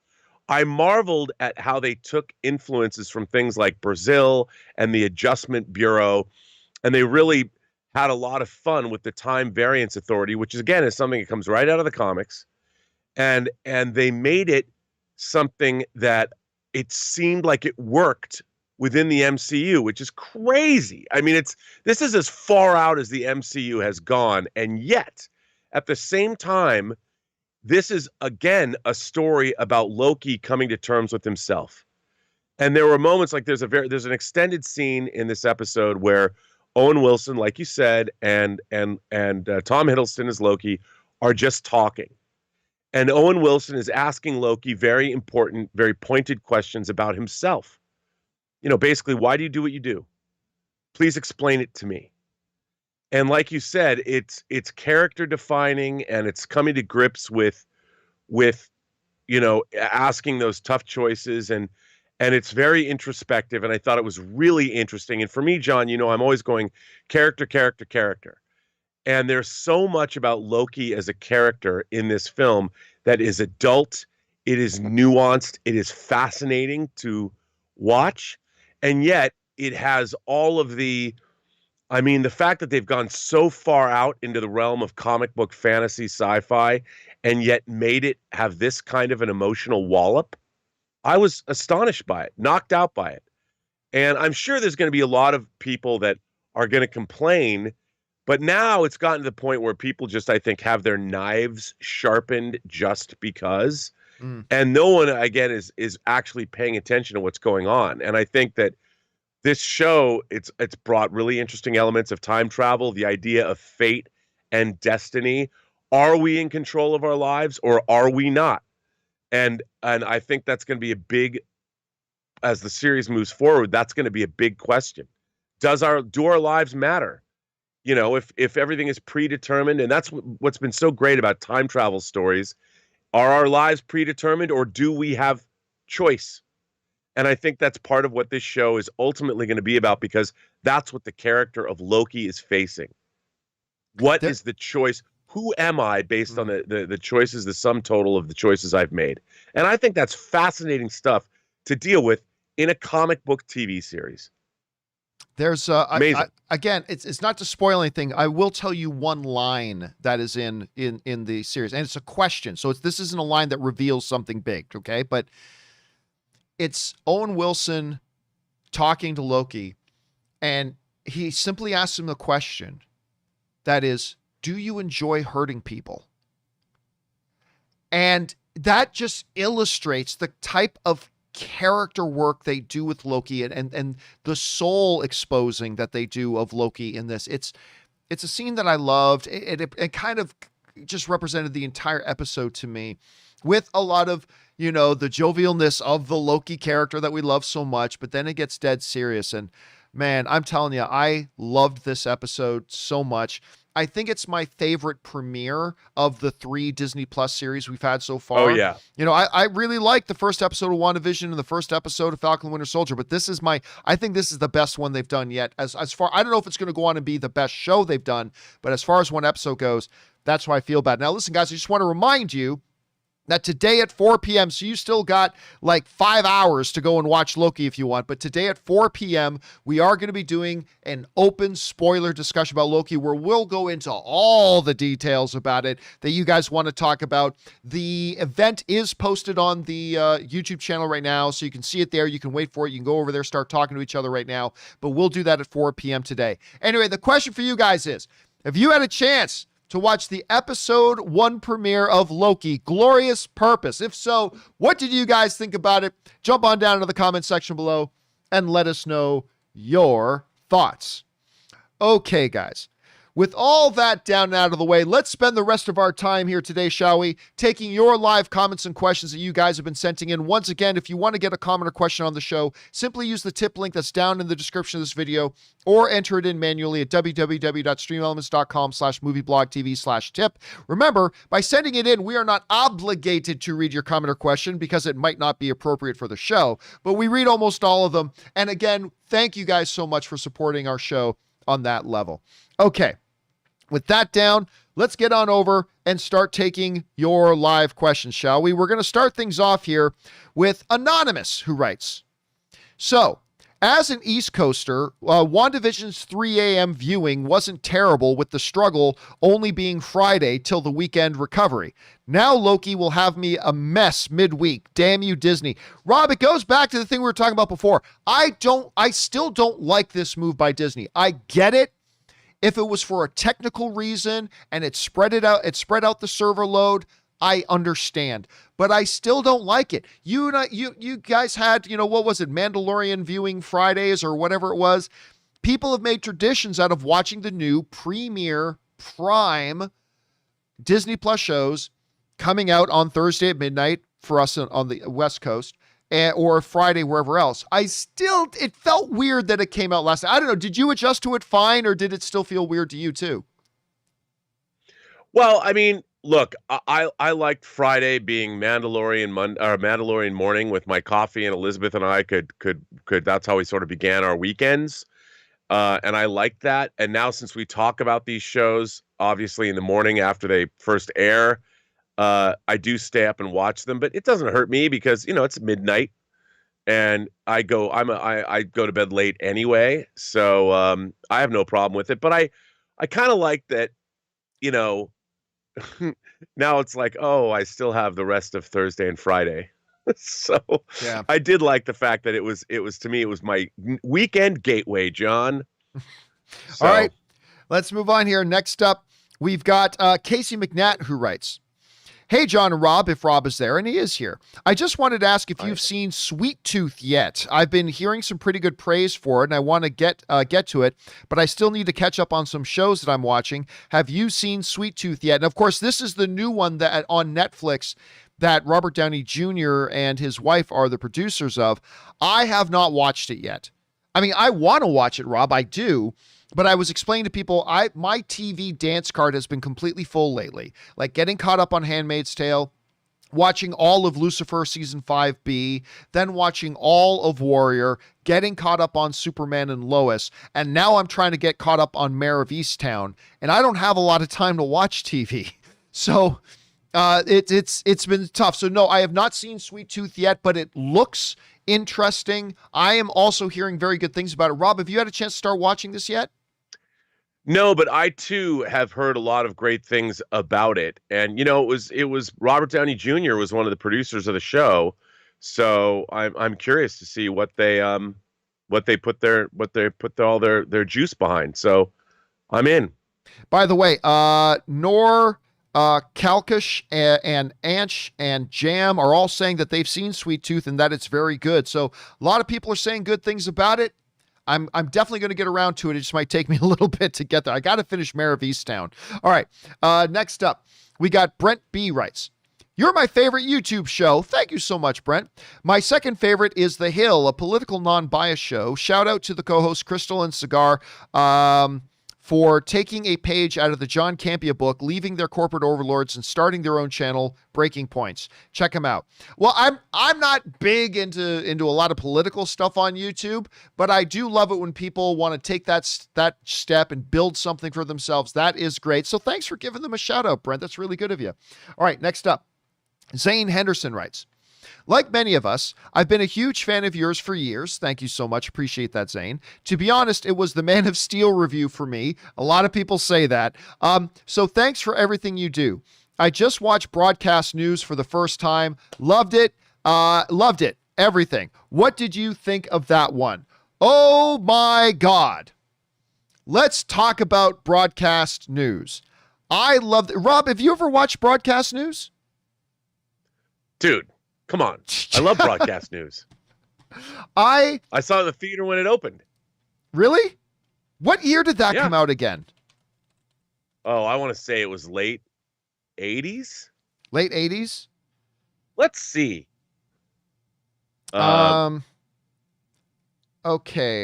I marveled at how they took influences from things like Brazil and the Adjustment Bureau, and they really had a lot of fun with the Time Variance Authority, which is, again, is something that comes right out of the comics. And they made it something that it seemed like it worked within the MCU, which is crazy. I mean, this is as far out as the MCU has gone. And yet, at the same time, this is, again, a story about Loki coming to terms with himself. And there were moments like there's an extended scene in this episode where Owen Wilson, like you said, and Tom Hiddleston as Loki are just talking. And Owen Wilson is asking Loki very important, very pointed questions about himself. You know, basically, why do you do what you do? Please explain it to me. And like you said, it's character defining, and it's coming to grips with you know, asking those tough choices, and it's very introspective, and I thought it was really interesting. And for me, John, you know, I'm always going character. And there's so much about Loki as a character in this film that is adult, it is nuanced, it is fascinating to watch, and yet it has all of the fact that they've gone so far out into the realm of comic book fantasy sci-fi and yet made it have this kind of an emotional wallop. I was astonished by it, knocked out by it. And I'm sure there's going to be a lot of people that are going to complain, but now it's gotten to the point where people just, I think, have their knives sharpened just because. And no one, again, is actually paying attention to what's going on. And I think that this show, it's brought really interesting elements of time travel, the idea of fate and destiny. Are we in control of our lives or are we not? And I think that's going to be a big, as the series moves forward, that's going to be a big question. Do our lives matter? You know, if everything is predetermined, and that's what's been so great about time travel stories. Are our lives predetermined, or do we have choice? And I think that's part of what this show is ultimately going to be about, because that's what the character of Loki is facing. What is the choice? Who am I based on the choices, the sum total of the choices I've made? And I think that's fascinating stuff to deal with in a comic book TV series. There's again, it's not to spoil anything. I will tell you one line that is in the series, and it's a question. So this isn't a line that reveals something big, okay? But it's Owen Wilson talking to Loki, and he simply asks him a question that is, do you enjoy hurting people? And that just illustrates the type of character work they do with Loki and the soul exposing that they do of Loki in this. It's a scene that I loved. It kind of just represented the entire episode to me, with a lot of, you know, the jovialness of the Loki character that we love so much, but then it gets dead serious. And man, I'm telling you, I loved this episode so much. I think it's my favorite premiere of the 3 Disney Plus series we've had so far. Oh, yeah. You know, I really like the first episode of WandaVision and the first episode of Falcon and Winter Soldier, but I think this is the best one they've done yet. As far, I don't know if it's going to go on and be the best show they've done, but as far as one episode goes, that's why I feel bad. Now, listen, guys, I just want to remind you that today at 4 p.m., so you still got like 5 hours to go and watch Loki if you want, but today at 4 p.m., we are going to be doing an open spoiler discussion about Loki, where we'll go into all the details about it that you guys want to talk about. The event is posted on the YouTube channel right now, so you can see it there. You can wait for it. You can go over there, start talking to each other right now, but we'll do that at 4 p.m. today. Anyway, the question for you guys is, if you had a chance to watch the episode 1 premiere of Loki, Glorious Purpose, if so, what did you guys think about it? Jump on down to the comment section below and let us know your thoughts. Okay, guys, with all that down and out of the way, let's spend the rest of our time here today, shall we? Taking your live comments and questions that you guys have been sending in. Once again, if you want to get a comment or question on the show, simply use the tip link that's down in the description of this video or enter it in manually at www.streamelements.com/movieblogtv/tip. Remember, by sending it in, we are not obligated to read your comment or question because it might not be appropriate for the show, but we read almost all of them. And again, thank you guys so much for supporting our show on that level. Okay. With that down, let's get on over and start taking your live questions, shall we? We're going to start things off here with Anonymous, who writes, so, as an East Coaster, WandaVision's 3 a.m. viewing wasn't terrible with the struggle only being Friday till the weekend recovery. Now Loki will have me a mess midweek. Damn you, Disney. Rob, it goes back to the thing we were talking about before. I still don't like this move by Disney. I get it. If it was for a technical reason and it spread out the server load, I understand, but I still don't like it. You guys had, what was it? Mandalorian viewing Fridays or whatever it was. People have made traditions out of watching the new premiere prime Disney Plus shows coming out on Thursday at midnight for us on the West Coast, or Friday, wherever else. It felt weird that it came out last night. I don't know. Did you adjust to it fine, or did it still feel weird to you too? Well, I mean, look, I liked Friday being Mandalorian morning with my coffee, and Elizabeth and I could that's how we sort of began our weekends. And I liked that. And now since we talk about these shows, obviously in the morning after they first air, I do stay up and watch them, but it doesn't hurt me because, it's midnight and I go to bed late anyway. So, I have no problem with it, but I kind of like that, now it's like, oh, I still have the rest of Thursday and Friday. So yeah. I did like the fact that it was to me, it was my weekend gateway, John. So. All right, let's move on here. Next up, we've got Casey McNatt, who writes, hey, John and Rob, if Rob is there, and he is here. I just wanted to ask if you've seen Sweet Tooth yet. I've been hearing some pretty good praise for it, and I want to get to it, but I still need to catch up on some shows that I'm watching. Have you seen Sweet Tooth yet? And of course, this is the new one that on Netflix that Robert Downey Jr. and his wife are the producers of. I have not watched it yet. I mean, I want to watch it, Rob. I do. But I was explaining to people, my TV dance card has been completely full lately. Like getting caught up on Handmaid's Tale, watching all of Lucifer season 5B, then watching all of Warrior, getting caught up on Superman and Lois, and now I'm trying to get caught up on Mare of Easttown, and I don't have a lot of time to watch TV. So it's been tough. So no, I have not seen Sweet Tooth yet, but it looks interesting. I am also hearing very good things about it. Rob, have you had a chance to start watching this yet? No, but I too have heard a lot of great things about it. And it was Robert Downey Jr. was one of the producers of the show. So I'm curious to see what they put all their juice behind. So I'm in. By the way, Nor Kalkish and Anch and Jam are all saying that they've seen Sweet Tooth and that it's very good. So a lot of people are saying good things about it. I'm definitely going to get around to it. It just might take me a little bit to get there. I got to finish Mare of Easttown. All right. Next up, we got Brent B. writes, you're my favorite YouTube show. Thank you so much, Brent. My second favorite is The Hill, a political non-biased show. Shout out to the co-hosts Crystal and Cigar for taking a page out of the John Campea book, leaving their corporate overlords and starting their own channel, Breaking Points. Check them out. Well, I'm not big into a lot of political stuff on YouTube, but I do love it when people want to take that step and build something for themselves. That is great. So thanks for giving them a shout out, Brent. That's really good of you. All right, next up, Zane Henderson writes, like many of us, I've been a huge fan of yours for years. Thank you so much. Appreciate that, Zane. To be honest, it was the Man of Steel review for me. A lot of people say that. So thanks for everything you do. I just watched Broadcast News for the first time. Loved it. Loved it. Everything. What did you think of that one? Oh my God. Let's talk about Broadcast News. I loved it. Rob, have you ever watched Broadcast News? Dude. Come on. I love Broadcast News. I saw it in the theater when it opened. Really? What year did that come out again? Oh, I want to say it was late 80s. Late 80s? Let's see. Okay,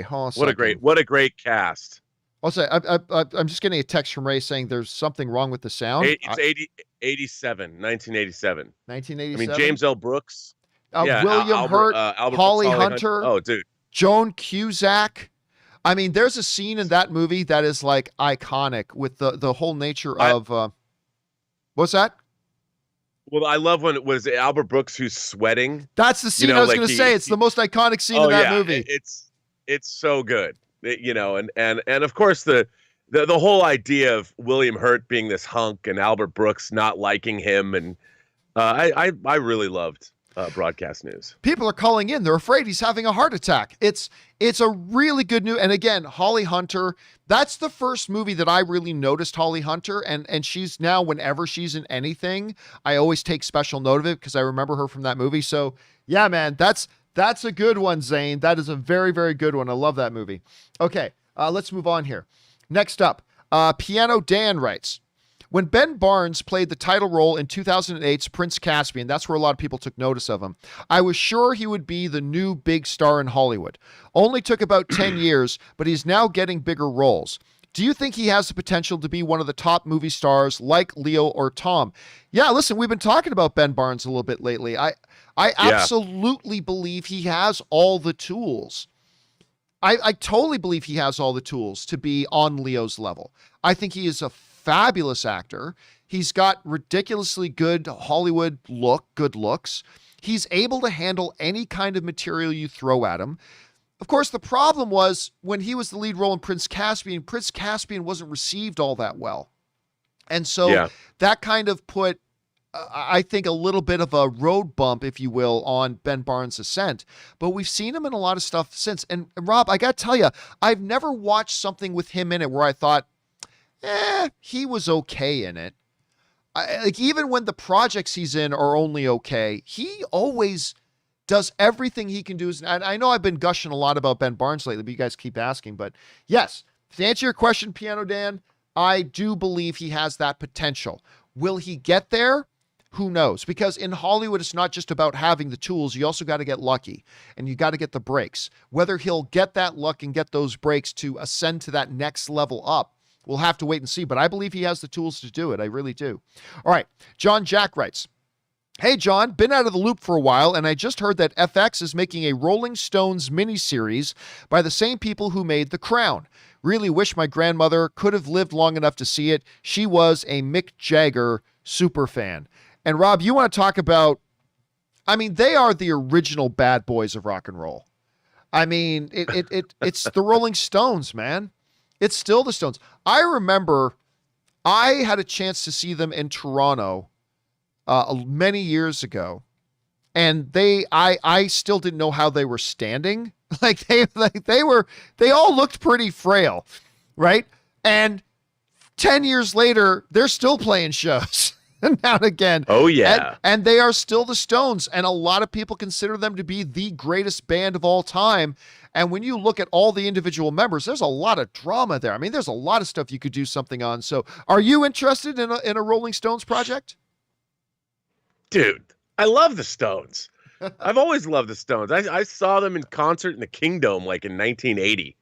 hold on a What second. a great cast. I'll say I'm just getting a text from Ray saying there's something wrong with the sound. It's 1987. I 1987. mean, James L. Brooks. Yeah, William Hurt, Albert Holly Brooks, Hunter. Oh, dude. Joan Cusack. I mean, there's a scene in that movie that is like iconic with the whole nature of what's that? Well, I love when it was Albert Brooks who's sweating. That's the scene I was going to say. It's the most iconic scene in that movie. It's so good. And of course the whole idea of William Hurt being this hunk and Albert Brooks not liking him, and I really loved broadcast news. People are calling in. They're afraid he's having a heart attack. It's a really good news. And again, Holly Hunter, that's the first movie that I really noticed Holly Hunter. And she's now, whenever she's in anything, I always take special note of it because I remember her from that movie. So yeah, man, that's a good one, Zane. That is a very, very good one. I love that movie. Okay, let's move on here. Next up, Piano Dan writes, when Ben Barnes played the title role in 2008's Prince Caspian, that's where a lot of people took notice of him, I was sure he would be the new big star in Hollywood. Only took about 10 years, but he's now getting bigger roles. Do you think he has the potential to be one of the top movie stars like Leo or Tom? Yeah, listen, we've been talking about Ben Barnes a little bit lately. I absolutely believe he has all the tools. I totally believe he has all the tools to be on Leo's level. I think he is a fabulous actor. He's got ridiculously good Hollywood good looks. He's able to handle any kind of material you throw at him. Of course, the problem was when he was the lead role in Prince Caspian wasn't received all that well. And so that kind of put, I think, a little bit of a road bump, if you will, on Ben Barnes' ascent. But we've seen him in a lot of stuff since. And Rob, I got to tell you, I've never watched something with him in it where I thought, he was okay in it. Like, even when the projects he's in are only okay, he always does everything he can do. And I know I've been gushing a lot about Ben Barnes lately, but you guys keep asking. But yes, to answer your question, Piano Dan, I do believe he has that potential. Will he get there? Who knows? Because in Hollywood, it's not just about having the tools. You also got to get lucky, and you got to get the breaks. Whether he'll get that luck and get those breaks to ascend to that next level up, we'll have to wait and see, but I believe he has the tools to do it. I really do. All right. John Jack writes, hey, John, been out of the loop for a while, and I just heard that FX is making a Rolling Stones miniseries by the same people who made The Crown. Really wish my grandmother could have lived long enough to see it. She was a Mick Jagger super fan. And Rob, you want to talk about, I mean, they are the original bad boys of rock and roll. I mean, it's the Rolling Stones, man. It's still the Stones. I remember I had a chance to see them in Toronto many years ago, and I still didn't know how they were standing. They all looked pretty frail, right? And 10 years later, they're still playing shows now and again. Oh yeah. And they are still the Stones, and a lot of people consider them to be the greatest band of all time. And when you look at all the individual members, there's a lot of drama there. I mean, there's a lot of stuff you could do something on. So are you interested in a Rolling Stones project? Dude, I love the Stones. I've always loved the Stones. I saw them in concert in the Kingdom like in 1980,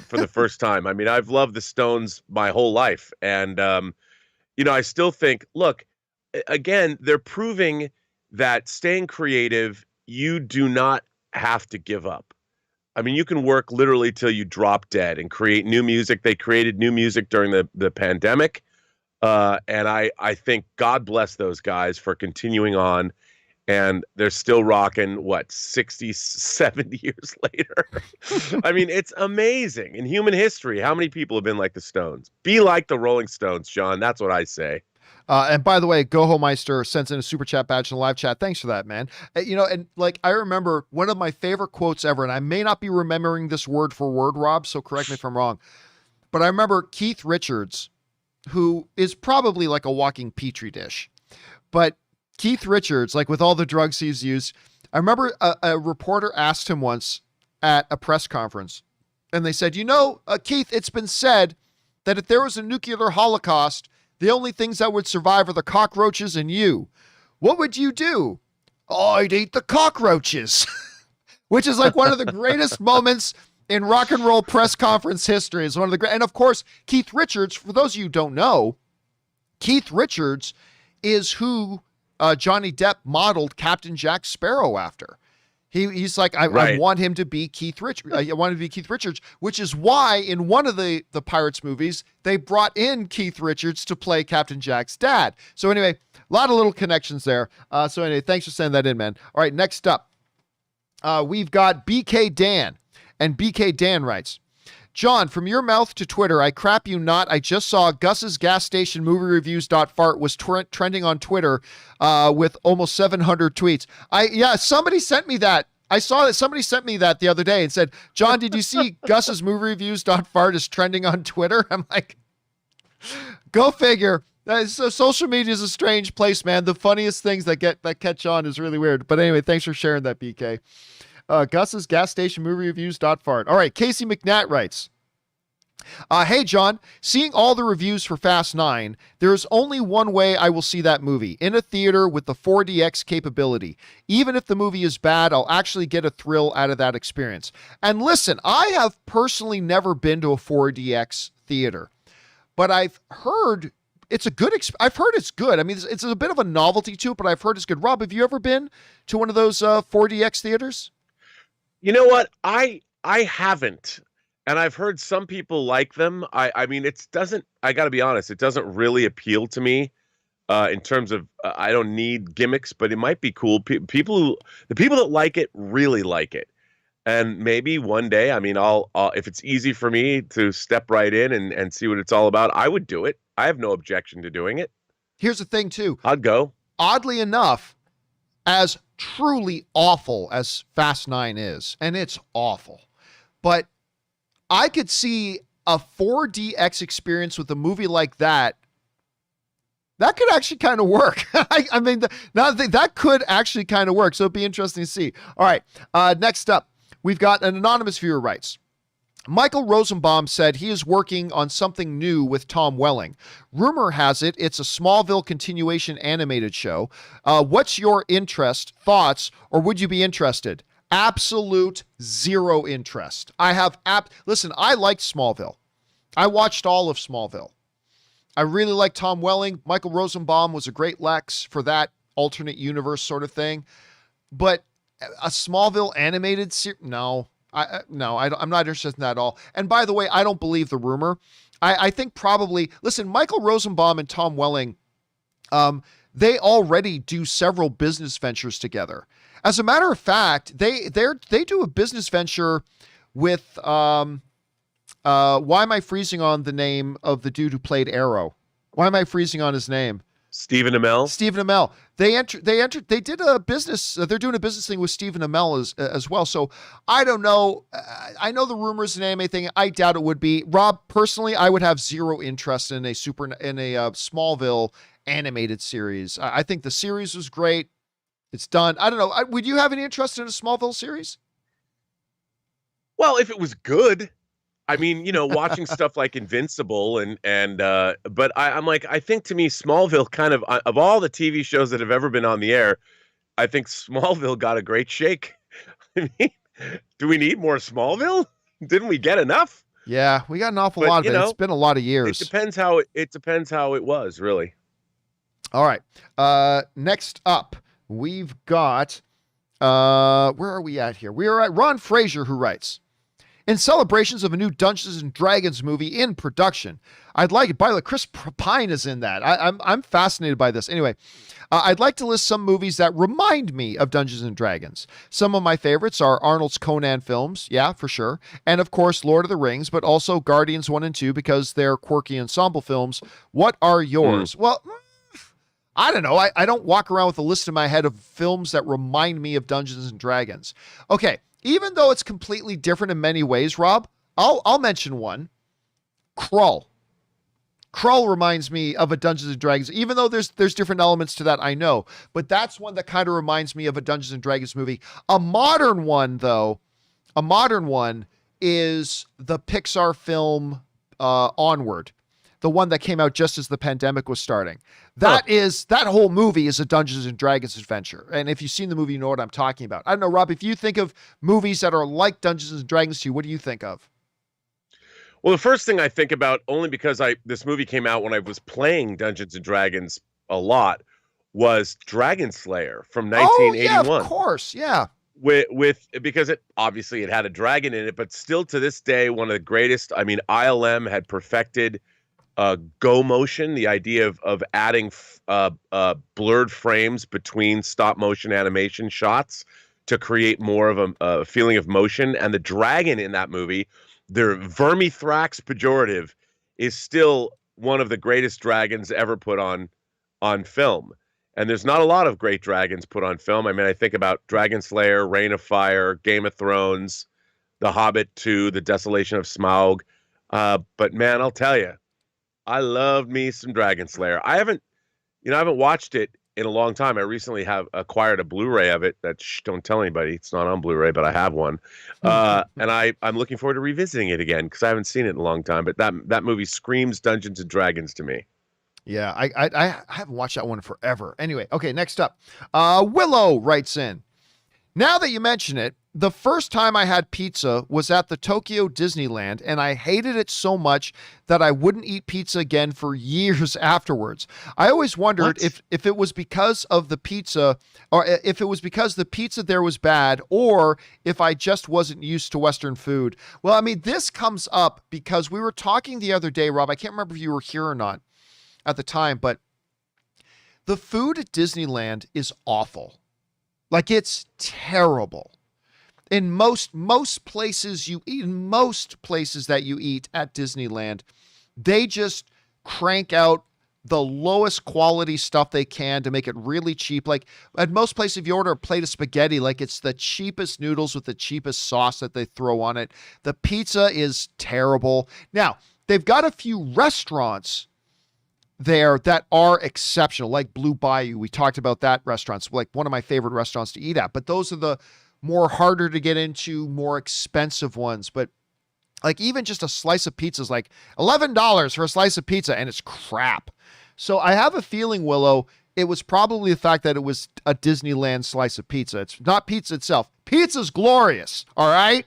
for the first time. I mean, I've loved the Stones my whole life. And, I still think, look, again, they're proving that staying creative, you do not have to give up. I mean, you can work literally till you drop dead and create new music. They created new music during the pandemic. And I think God bless those guys for continuing on. And they're still rocking, 60, 70 years later. I mean, it's amazing. In human history, how many people have been like the Stones? Be like the Rolling Stones, John. That's what I say. And by the way, Goho Meister sends in a super chat badge in the live chat. Thanks for that, man. And like, I remember one of my favorite quotes ever, and I may not be remembering this word for word, Rob, so correct me if I'm wrong. But I remember Keith Richards, who is probably like a walking petri dish, but Keith Richards, like with all the drugs he's used, I remember a reporter asked him once at a press conference, and they said, Keith, it's been said that if there was a nuclear holocaust, the only things that would survive are the cockroaches and you. What would you do? I'd eat the cockroaches, which is like one of the greatest moments in rock and roll press conference history. Is one of the great, and of course, Keith Richards, for those of you who don't know, Keith Richards is who Johnny Depp modeled Captain Jack Sparrow after. He's like, I want him to be Keith Richards. I want him to be Keith Richards, which is why in one of the Pirates movies, they brought in Keith Richards to play Captain Jack's dad. So anyway, a lot of little connections there. So anyway, thanks for sending that in, man. All right, next up, we've got BK Dan. And BK Dan writes, John, from your mouth to Twitter, I crap you not. I just saw Gus's gas station movie reviews.fart was trending on Twitter with almost 700 tweets. Somebody sent me that. I saw that somebody sent me that the other day and said, John, did you see Gus's movie reviews.fart is trending on Twitter? I'm like, go figure. So social media is a strange place, man. The funniest things that catch on is really weird. But anyway, thanks for sharing that, BK. Gus's gas station movie reviews.fart. All right, Casey McNatt writes, hey, John, seeing all the reviews for Fast 9, there's only one way I will see that movie, in a theater with the 4DX capability. Even if the movie is bad, I'll actually get a thrill out of that experience. And listen, I have personally never been to a 4DX theater, but I've heard it's a good I've heard it's good. I mean, it's a bit of a novelty to it, but I've heard it's good. Rob, have you ever been to one of those 4DX theaters? You know what? I haven't. And I've heard some people like them. I mean, I got to be honest, it doesn't really appeal to me in terms of, I don't need gimmicks, but it might be cool. The people that like it really like it. And maybe one day, I mean, I'll if it's easy for me to step right in and see what it's all about, I would do it. I have no objection to doing it. Here's the thing too. I'd go. Oddly enough, as truly awful as Fast 9 is, and it's awful, but I could see a 4DX experience with a movie like that. That could actually kind of work. I mean, that could actually kind of work. So it'd be interesting to see. All right. Next up, we've got an anonymous viewer writes, Michael Rosenbaum said he is working on something new with Tom Welling. Rumor has it it's a Smallville continuation animated show. What's your interest, thoughts, or would you be interested? Absolute zero interest. Listen, I liked Smallville. I watched all of Smallville. I really like Tom Welling. Michael Rosenbaum was a great Lex for that alternate universe sort of thing. But a Smallville animated series, no. I'm not interested in that at all. And by the way, I don't believe the rumor. I think probably, listen, Michael Rosenbaum and Tom Welling, they already do several business ventures together. As a matter of fact, they do a business venture with, why am I freezing on the name of the dude who played Arrow? Why am I freezing on his name? Stephen Amell. Stephen Amell. They did a business. They're doing a business thing with Stephen Amell as well. So I don't know. I know the rumors and anime thing. I doubt it would be. Rob, personally, I would have zero interest in a Smallville animated series. I think the series was great. It's done. I don't know. Would you have any interest in a Smallville series? Well, if it was good. I mean, watching stuff like Invincible but I'm like, I think to me, Smallville kind of all the TV shows that have ever been on the air, I think Smallville got a great shake. I mean, do we need more Smallville? Didn't we get enough? Yeah, we got an awful lot of it. It's been a lot of years. It depends how it was, really. All right. Next up, we've got, where are we at here? We are at Ron Frazier, who writes, in celebrations of a new Dungeons and Dragons movie in production. I'd like it. By the way, Chris Pine is in that. I'm fascinated by this. Anyway, I'd like to list some movies that remind me of Dungeons and Dragons. Some of my favorites are Arnold's Conan films. Yeah, for sure. And of course, Lord of the Rings, but also Guardians 1 and 2 because they're quirky ensemble films. What are yours? Well, I don't know. I don't walk around with a list in my head of films that remind me of Dungeons and Dragons. Okay. Even though it's completely different in many ways, Rob, I'll mention one. Krull. Krull reminds me of a Dungeons and Dragons, even though there's different elements to that, I know. But that's one that kind of reminds me of a Dungeons and Dragons movie. A modern one is the Pixar film Onward, the one that came out just as the pandemic was starting. That whole movie is a Dungeons and Dragons adventure. And if you've seen the movie, you know what I'm talking about. I don't know, Rob, if you think of movies that are like Dungeons and Dragons to you, what do you think of? Well, the first thing I think about, only because this movie came out when I was playing Dungeons and Dragons a lot, was Dragon Slayer from 1981. Oh, yeah, of course, yeah. Because it had a dragon in it, but still to this day, one of the greatest. I mean, ILM had perfected go motion, the idea of adding blurred frames between stop motion animation shots to create more of a feeling of motion. And the dragon in that movie, the Vermithrax pejorative, is still one of the greatest dragons ever put on film. And there's not a lot of great dragons put on film. I mean, I think about Dragon Slayer, Reign of Fire, Game of Thrones, The Hobbit 2, The Desolation of Smaug. But man, I'll tell you, I loved me some Dragon Slayer. I haven't watched it in a long time. I recently have acquired a Blu-ray of it. Don't tell anybody. It's not on Blu-ray, but I have one. And I'm looking forward to revisiting it again because I haven't seen it in a long time. But that movie screams Dungeons and Dragons to me. Yeah, I haven't watched that one forever. Anyway, okay, next up. Willow writes in, now that you mention it, the first time I had pizza was at the Tokyo Disneyland, and I hated it so much that I wouldn't eat pizza again for years afterwards. I always wondered if it was because of the pizza, or if it was because the pizza there was bad, or if I just wasn't used to Western food. Well, I mean, this comes up because we were talking the other day, Rob. I can't remember if you were here or not at the time, but the food at Disneyland is awful. Like, it's terrible. In most places you eat, in most places that you eat at Disneyland, they just crank out the lowest quality stuff they can to make it really cheap. Like at most places, if you order a plate of spaghetti, like it's the cheapest noodles with the cheapest sauce that they throw on it. The pizza is terrible. Now, they've got a few restaurants there that are exceptional, like Blue Bayou. We talked about that restaurant. It's like one of my favorite restaurants to eat at, but those are the more harder to get into, more expensive ones. But like even just a slice of pizza is like $11 for a slice of pizza, and it's crap. So I have a feeling, Willow, it was probably the fact that it was a Disneyland slice of pizza. It's not pizza itself. Pizza's glorious, all right?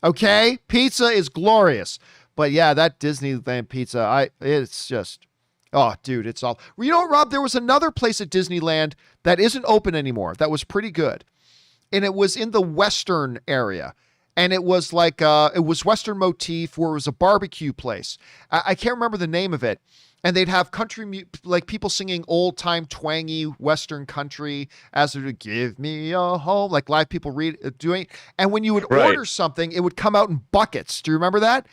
Okay? Pizza is glorious. But yeah, that Disneyland pizza, it's just... Oh, dude, it's all... You know what, Rob? There was another place at Disneyland that isn't open anymore that was pretty good. And it was in the Western area. And it was like, it was Western motif where it was a barbecue place. I can't remember the name of it. And they'd have country, like people singing old time twangy Western country as they would give me a home, like live people doing. And when you would order something, it would come out in buckets. Do you remember that?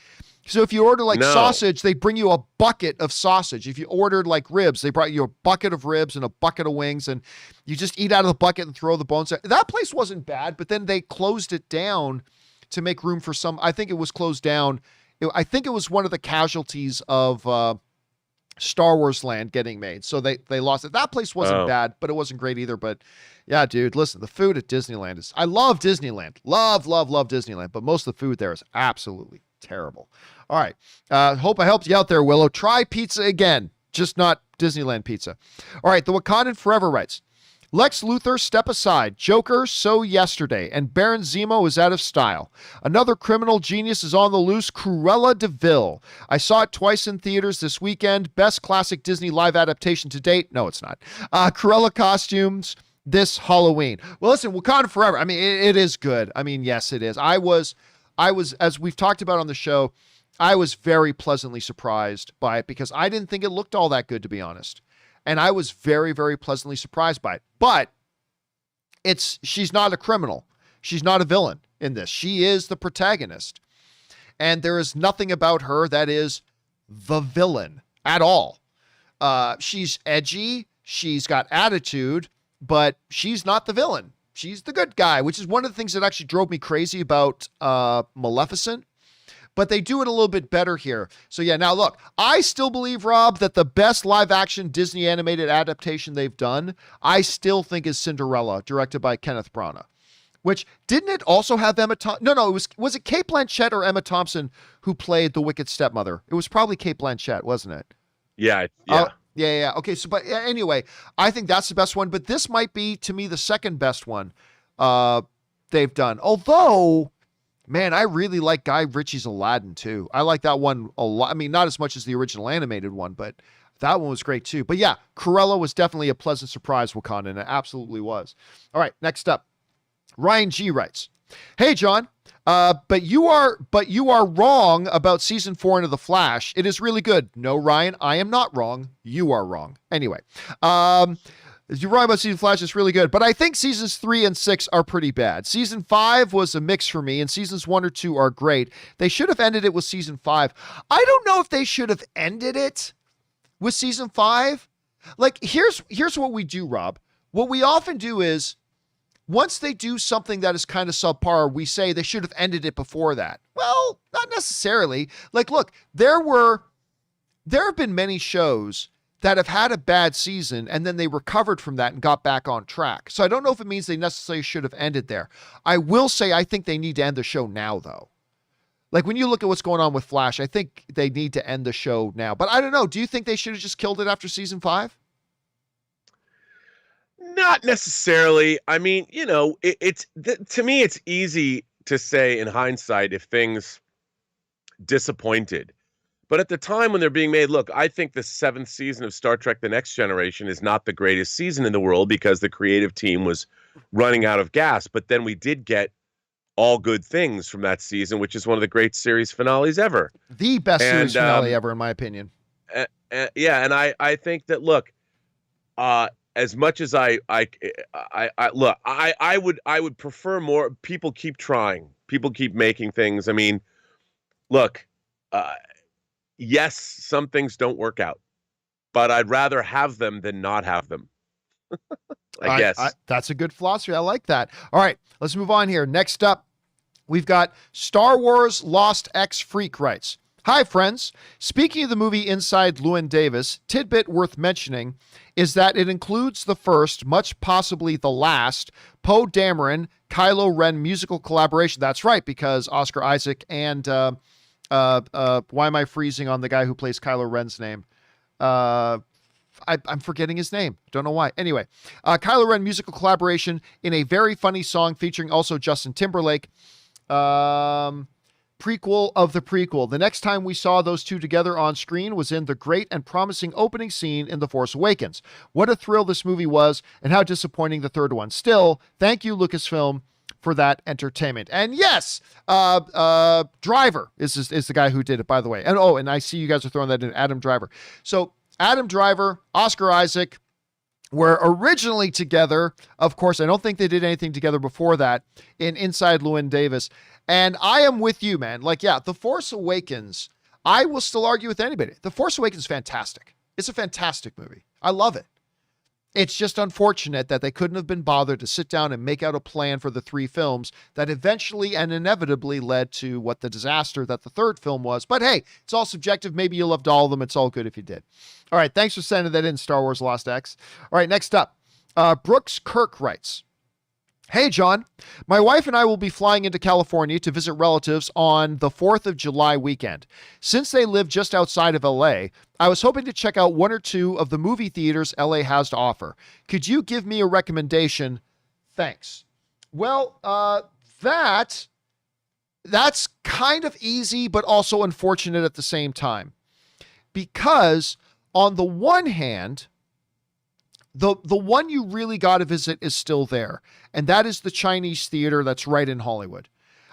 So if you order like sausage, they bring you a bucket of sausage. If you ordered like ribs, they brought you a bucket of ribs and a bucket of wings, and you just eat out of the bucket and throw the bones out. That place wasn't bad, but then they closed it down to make room for some. I think it was closed down. I think it was one of the casualties of Star Wars Land getting made. So they lost it. That place wasn't bad, but it wasn't great either. But yeah, dude, listen, the food at Disneyland is, I love Disneyland. Love Disneyland, but most of the food there is absolutely terrible. All right. Hope I helped you out there, Willow. Try pizza again, just not Disneyland pizza. All right. The Wakandan Forever writes, Lex Luthor, step aside. Joker, so yesterday. And Baron Zemo is out of style. Another criminal genius is on the loose, Cruella de Vil. I saw it twice in theaters this weekend. Best classic Disney live adaptation to date. No, it's not. Cruella costumes this Halloween. Well, listen, Wakanda Forever. I mean, it is good. I mean, yes, it is. I was, as we've talked about on the show, I was very pleasantly surprised by it because I didn't think it looked all that good, to be honest. And I was very, very pleasantly surprised by it. But she's not a criminal. She's not a villain in this. She is the protagonist. And there is nothing about her that is the villain at all. She's edgy. She's got attitude, but she's not the villain. She's the good guy, which is one of the things that actually drove me crazy about Maleficent. But they do it a little bit better here. So yeah, now look, I still believe, Rob, that the best live action Disney animated adaptation they've done, I still think is Cinderella, directed by Kenneth Branagh. which didn't it also have Emma Thompson? No, was it Kate Blanchett or Emma Thompson who played the wicked stepmother? It was probably Kate Blanchett, wasn't it? Yeah. Yeah. Okay, so but anyway, I think that's the best one, but this might be to me the second best one they've done. Although, man, I really like Guy Ritchie's Aladdin too. I like that one a lot. I mean, not as much as the original animated one, but that one was great too. But yeah, Cruella was definitely a pleasant surprise, Wakanda, and it absolutely was. All right, next up. Ryan G writes, "Hey John, but you are wrong about season 4 into The Flash. It is really good." No, Ryan, I am not wrong. You are wrong. Anyway, you're wrong about season Flash. It's really good, but I think seasons 3 and 6 are pretty bad. Season 5 was a mix for me, and seasons 1 or 2 are great. They should have ended it with season 5. I don't know if they should have ended it with season 5. Like, here's what we do, Rob. What we often do is, once they do something that is kind of subpar, we say they should have ended it before that. Well, not necessarily. Like, look, there have been many shows that have had a bad season and then they recovered from that and got back on track. So I don't know if it means they necessarily should have ended there. I will say I think they need to end the show now, though. Like, when you look at what's going on with Flash, I think they need to end the show now. But I don't know. Do you think they should have just killed it after season 5? Not necessarily. I mean, to me, it's easy to say in hindsight if things disappointed. But at the time when they're being made, look, I think the 7th season of Star Trek The Next Generation is not the greatest season in the world because the creative team was running out of gas. But then we did get All Good Things from that season, which is one of the great series finales ever. The best series finale ever, in my opinion. Yeah, and I think that, look, as much as I would prefer more. People keep trying. People keep making things. I mean, look, yes, some things don't work out, but I'd rather have them than not have them. I guess. That's a good philosophy. I like that. All right, let's move on here. Next up, we've got Star Wars Lost X Freak writes, "Hi, friends. Speaking of the movie Inside Llewyn Davis, tidbit worth mentioning is that it includes the first, much possibly the last, Poe Dameron, Kylo Ren musical collaboration." That's right, because Oscar Isaac and, why am I freezing on the guy who plays Kylo Ren's name? I'm forgetting his name. Don't know why. Anyway, Kylo Ren musical collaboration in a very funny song featuring also Justin Timberlake. Prequel of the prequel. The next time we saw those two together on screen was in the great and promising opening scene in The Force Awakens. What a thrill this movie was, and how disappointing the third one. Still, thank you, Lucasfilm, for that entertainment. And yes, Driver is the guy who did it, by the way. And I see you guys are throwing that in, Adam Driver. So Adam Driver, Oscar Isaac were originally together. Of course, I don't think they did anything together before that in Inside Llewyn Davis. And I am with you, man. Like, yeah, The Force Awakens, I will still argue with anybody. The Force Awakens is fantastic. It's a fantastic movie. I love it. It's just unfortunate that they couldn't have been bothered to sit down and make out a plan for the 3 films that eventually and inevitably led to what the disaster that the third film was. But hey, it's all subjective. Maybe you loved all of them. It's all good if you did. All right, thanks for sending that in, Star Wars Lost X. All right, next up, Brooks Kirk writes, "Hey, John, my wife and I will be flying into California to visit relatives on the 4th of July weekend. Since they live just outside of LA, I was hoping to check out 1 or 2 of the movie theaters LA has to offer. Could you give me a recommendation? Thanks." Well, that's kind of easy, but also unfortunate at the same time. Because on the one hand, the one you really got to visit is still there. And that is the Chinese theater that's right in Hollywood.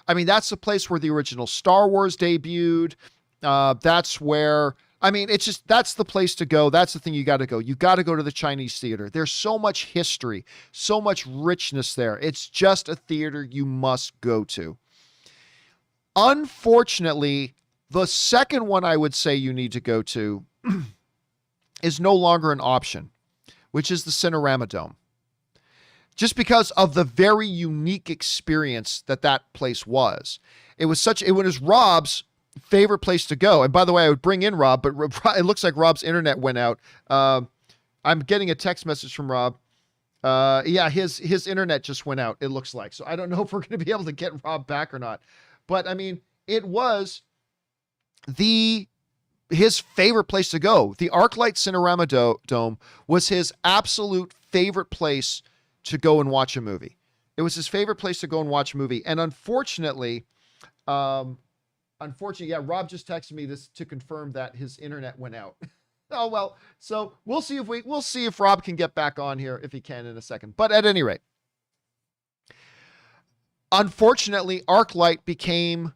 I mean, that's the place where the original Star Wars debuted. That's where, I mean, it's just, that's the place to go. That's the thing you got to go. You got to go to the Chinese theater. There's so much history, so much richness there. It's just a theater you must go to. Unfortunately, the second one I would say you need to go to is no longer an option, which is the Cinerama Dome. Just because of the very unique experience that place was. It was Rob's favorite place to go. And by the way, I would bring in Rob, but it looks like Rob's internet went out. I'm getting a text message from Rob. Yeah, his internet just went out, it looks like. So I don't know if we're going to be able to get Rob back or not. But I mean, it was his favorite place to go. The ArcLight Cinerama Dome was his absolute favorite place to go and watch a movie. It was his favorite place to go and watch a movie. And unfortunately, yeah, Rob just texted me this to confirm that his internet went out. Oh, well, so we'll see if Rob can get back on here, if he can, in a second. But at any rate, unfortunately, ArcLight became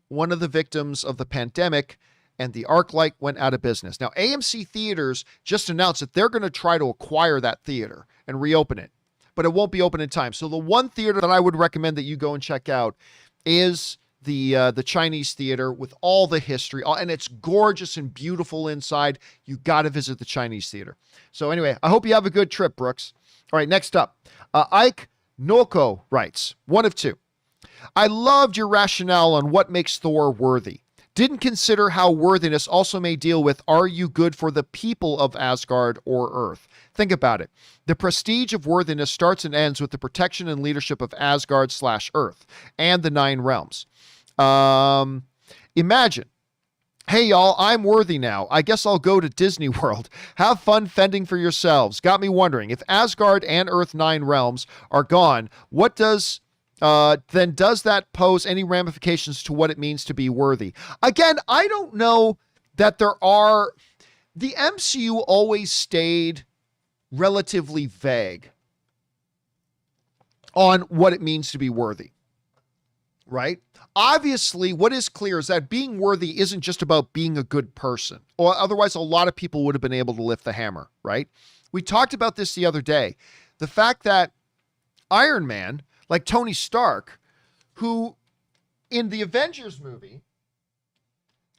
one of the victims of the pandemic, and the ArcLight went out of business. Now, AMC Theaters just announced that they're going to try to acquire that theater and reopen it, but it won't be open in time. So the one theater that I would recommend that you go and check out is the Chinese theater with all the history, and it's gorgeous and beautiful inside. You got to visit the Chinese theater. So anyway, I hope you have a good trip, Brooks. All right, next up, Ike Noko writes, one of two. I loved your rationale on what makes Thor worthy. Didn't consider how worthiness also may deal with, are you good for the people of Asgard or Earth? Think about it. The prestige of worthiness starts and ends with the protection and leadership of Asgard/Earth and the 9 realms. Imagine, hey y'all, I'm worthy now. I guess I'll go to Disney World. Have fun fending for yourselves. Got me wondering, if Asgard and Earth 9 realms are gone, then does that pose any ramifications to what it means to be worthy? Again, I don't know that there are. The MCU always stayed relatively vague on what it means to be worthy, right? Obviously, what is clear is that being worthy isn't just about being a good person, or otherwise a lot of people would have been able to lift the hammer, right? We talked about this the other day. The fact that Iron Man, like Tony Stark, who in the Avengers movie,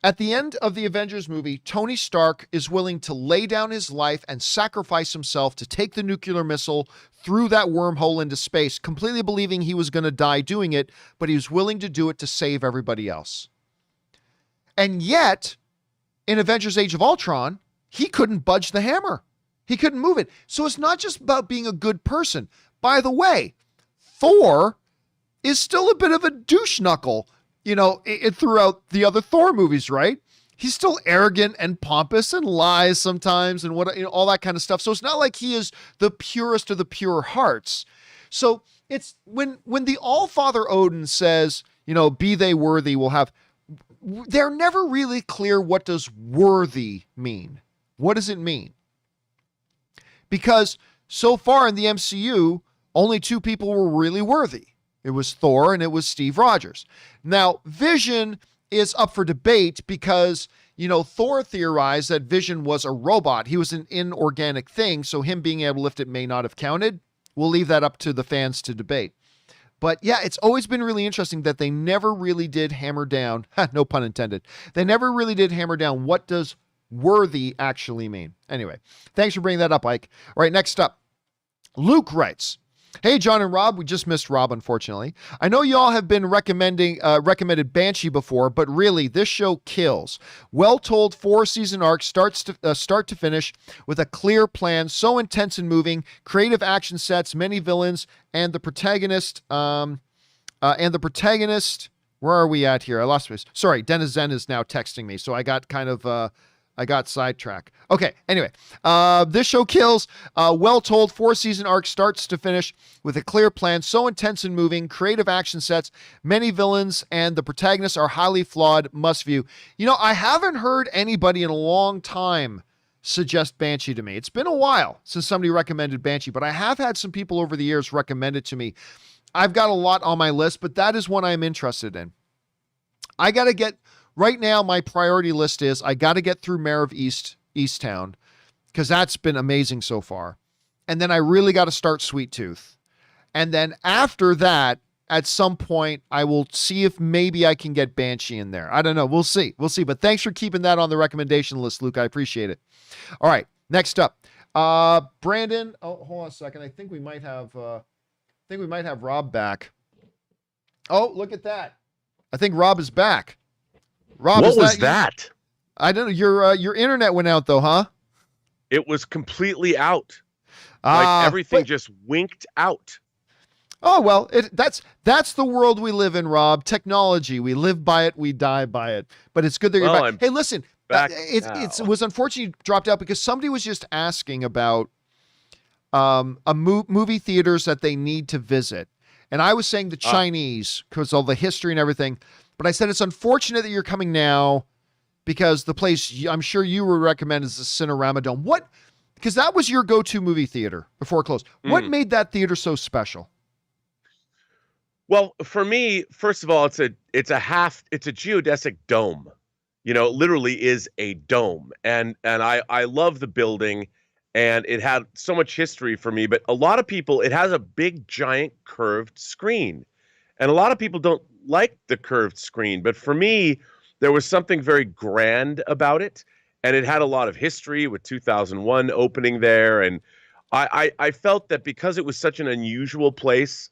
at the end of the Avengers movie, Tony Stark is willing to lay down his life and sacrifice himself to take the nuclear missile through that wormhole into space, completely believing he was going to die doing it, but he was willing to do it to save everybody else. And yet, in Avengers Age of Ultron, he couldn't budge the hammer. He couldn't move it. So it's not just about being a good person. By the way, Thor is still a bit of a douche knuckle, throughout the other Thor movies, right? He's still arrogant and pompous and lies sometimes and all that kind of stuff. So it's not like he is the purest of the pure hearts. So it's when the All-Father Odin says, be they worthy, they're never really clear, what does worthy mean? What does it mean? Because so far in the MCU, only 2 people were really worthy. It was Thor and it was Steve Rogers. Now, Vision is up for debate because, Thor theorized that Vision was a robot. He was an inorganic thing, so him being able to lift it may not have counted. We'll leave that up to the fans to debate. But yeah, it's always been really interesting that they never really did hammer down, no pun intended, they never really did hammer down what does worthy actually mean. Anyway, thanks for bringing that up, Ike. All right, next up, Luke writes, hey, John and Rob, we just missed Rob, unfortunately. I know y'all have been recommended Banshee before, but really, this show kills. Well-told 4-season arc start to finish with a clear plan, so intense and moving, creative action sets, many villains, and the protagonist, where are we at here? I lost my, sorry, Dennis Zen is now texting me, so I got sidetracked. Okay, anyway, this show kills. Well-told 4-season arc starts to finish with a clear plan, so intense and moving, creative action sets, many villains, and the protagonists are highly flawed, must view. I haven't heard anybody in a long time suggest Banshee to me. It's been a while since somebody recommended Banshee, but I have had some people over the years recommend it to me. I've got a lot on my list, but that is one I'm interested in. Right now, my priority list is I got to get through Mayor of Easttown, because that's been amazing so far. And then I really got to start Sweet Tooth. And then after that, at some point, I will see if maybe I can get Banshee in there. I don't know. We'll see. But thanks for keeping that on the recommendation list, Luke. I appreciate it. All right. Next up, Brandon. Oh, hold on a second. I think we might have Rob back. Oh, look at that. I think Rob is back. Rob, what was that? I don't know. Your internet went out though, huh? It was completely out. Like everything But just winked out. oh well, that's the world we live in, Rob. Technology, we live by it, we die by it. But it's good that you're Well, back. I'm Hey, listen, back it now. was unfortunate you dropped out because somebody was just asking about movie theaters that they need to visit, and I was saying the Chinese because all the history and everything. But I said it's unfortunate that you're coming now because the place I'm sure you would recommend is the Cinerama Dome. What? Because that was your go-to movie theater before it closed. What made that theater so special? Well, for me, first of all, it's a geodesic dome. You know, it literally is a dome. And I love the building, and it had so much history for me, but a lot of people, it has a big giant curved screen. And a lot of people don't like the curved screen, but for me, there was something very grand about it, and it had a lot of history with 2001 opening there, and I felt that because it was such an unusual place,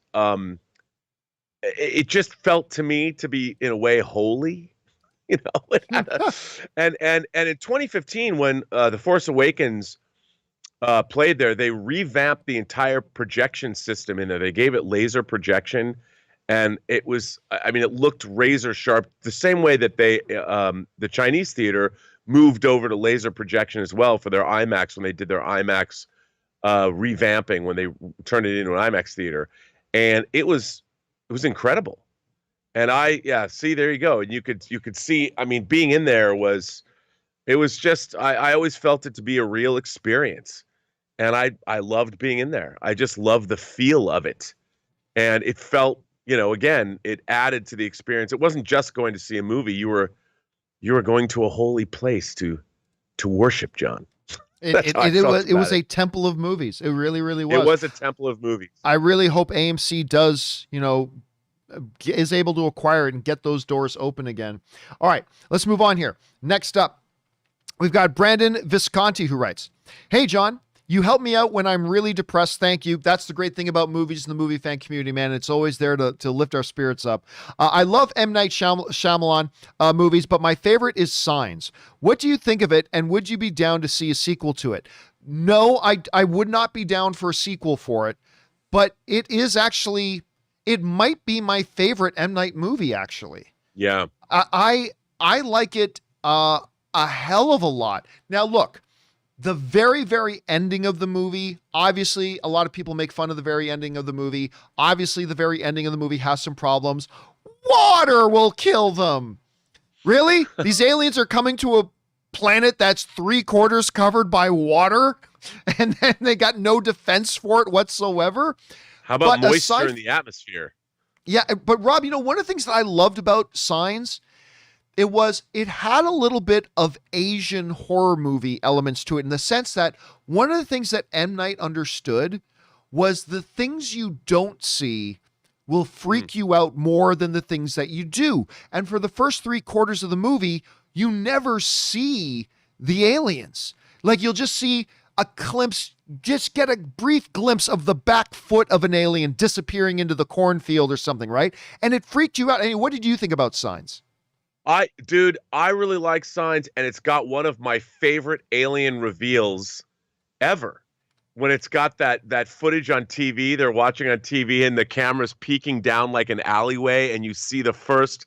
it just felt to me to be in a way holy, you know. And in 2015 when The Force Awakens played there, they revamped the entire projection system in there. They gave it laser projection, and it was, I mean, it looked razor sharp, the same way that they the Chinese theater moved over to laser projection as well for their IMAX when they did their IMAX revamping, when they turned it into an IMAX theater. And it was incredible. And see, there you go. And you could see, I mean, being in there was just, I always felt it to be a real experience. And I loved being in there. I just loved the feel of it. And it felt, you know, again, it added to the experience. It wasn't just going to see a movie. You were going to a holy place to worship, John. It was a temple of movies. It really, really was. It was a temple of movies. I really hope AMC does, you know, is able to acquire it and get those doors open again. All right, let's move on here. Next up, we've got Brandon Visconti who writes, "Hey, John, you help me out when I'm really depressed. Thank you. That's the great thing about movies and the movie fan community, man. It's always there to lift our spirits up. I love M. Night Shyamalan movies, but my favorite is Signs. What do you think of it, and would you be down to see a sequel to it?" No, I would not be down for a sequel for it, but it is actually, it might be my favorite M. Night movie, actually. Yeah. I like it a hell of a lot. Now, look, the very, very ending of the movie, obviously, a lot of people make fun of the very ending of the movie. Obviously, the very ending of the movie has some problems. Water will kill them. Really? These aliens are coming to a planet that's 3/4 covered by water, and then they got no defense for it whatsoever? How about moisture in the atmosphere? Yeah, but Rob, you know, one of the things that I loved about Signs, it had a little bit of Asian horror movie elements to it, in the sense that one of the things that M. Night understood was the things you don't see will freak you out more than the things that you do. And for the first 3/4 of the movie, you never see the aliens. Like, you'll just see a glimpse, just get a brief glimpse of the back foot of an alien disappearing into the cornfield or something, right? And it freaked you out. I mean, what did you think about Signs? I really like Signs, and it's got one of my favorite alien reveals ever. When it's got that footage on TV, they're watching on TV, and the camera's peeking down like an alleyway, and you see the first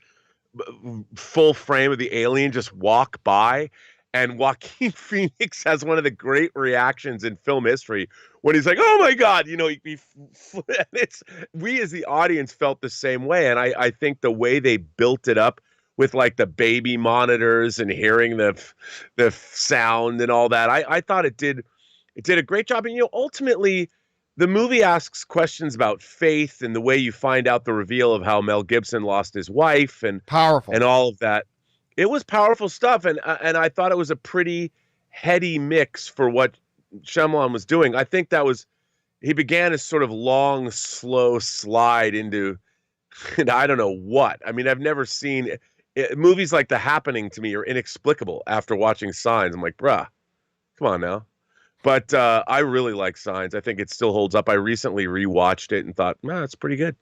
full frame of the alien just walk by. And Joaquin Phoenix has one of the great reactions in film history when he's like, "Oh my God," you know, we as the audience felt the same way. And I think the way they built it up with like the baby monitors and hearing the sound and all that, I thought it did a great job. And, you know, ultimately the movie asks questions about faith and the way you find out the reveal of how Mel Gibson lost his wife and Powerful and all of that. It was powerful stuff, and I thought it was a pretty heady mix for what Shyamalan was doing. I think he began a sort of long, slow slide into, and I don't know what. I mean, I've never seen movies like The Happening. To me, are inexplicable after watching Signs. I'm like, bruh, come on now. But I really like Signs. I think it still holds up. I recently rewatched it and thought, nah, it's pretty good.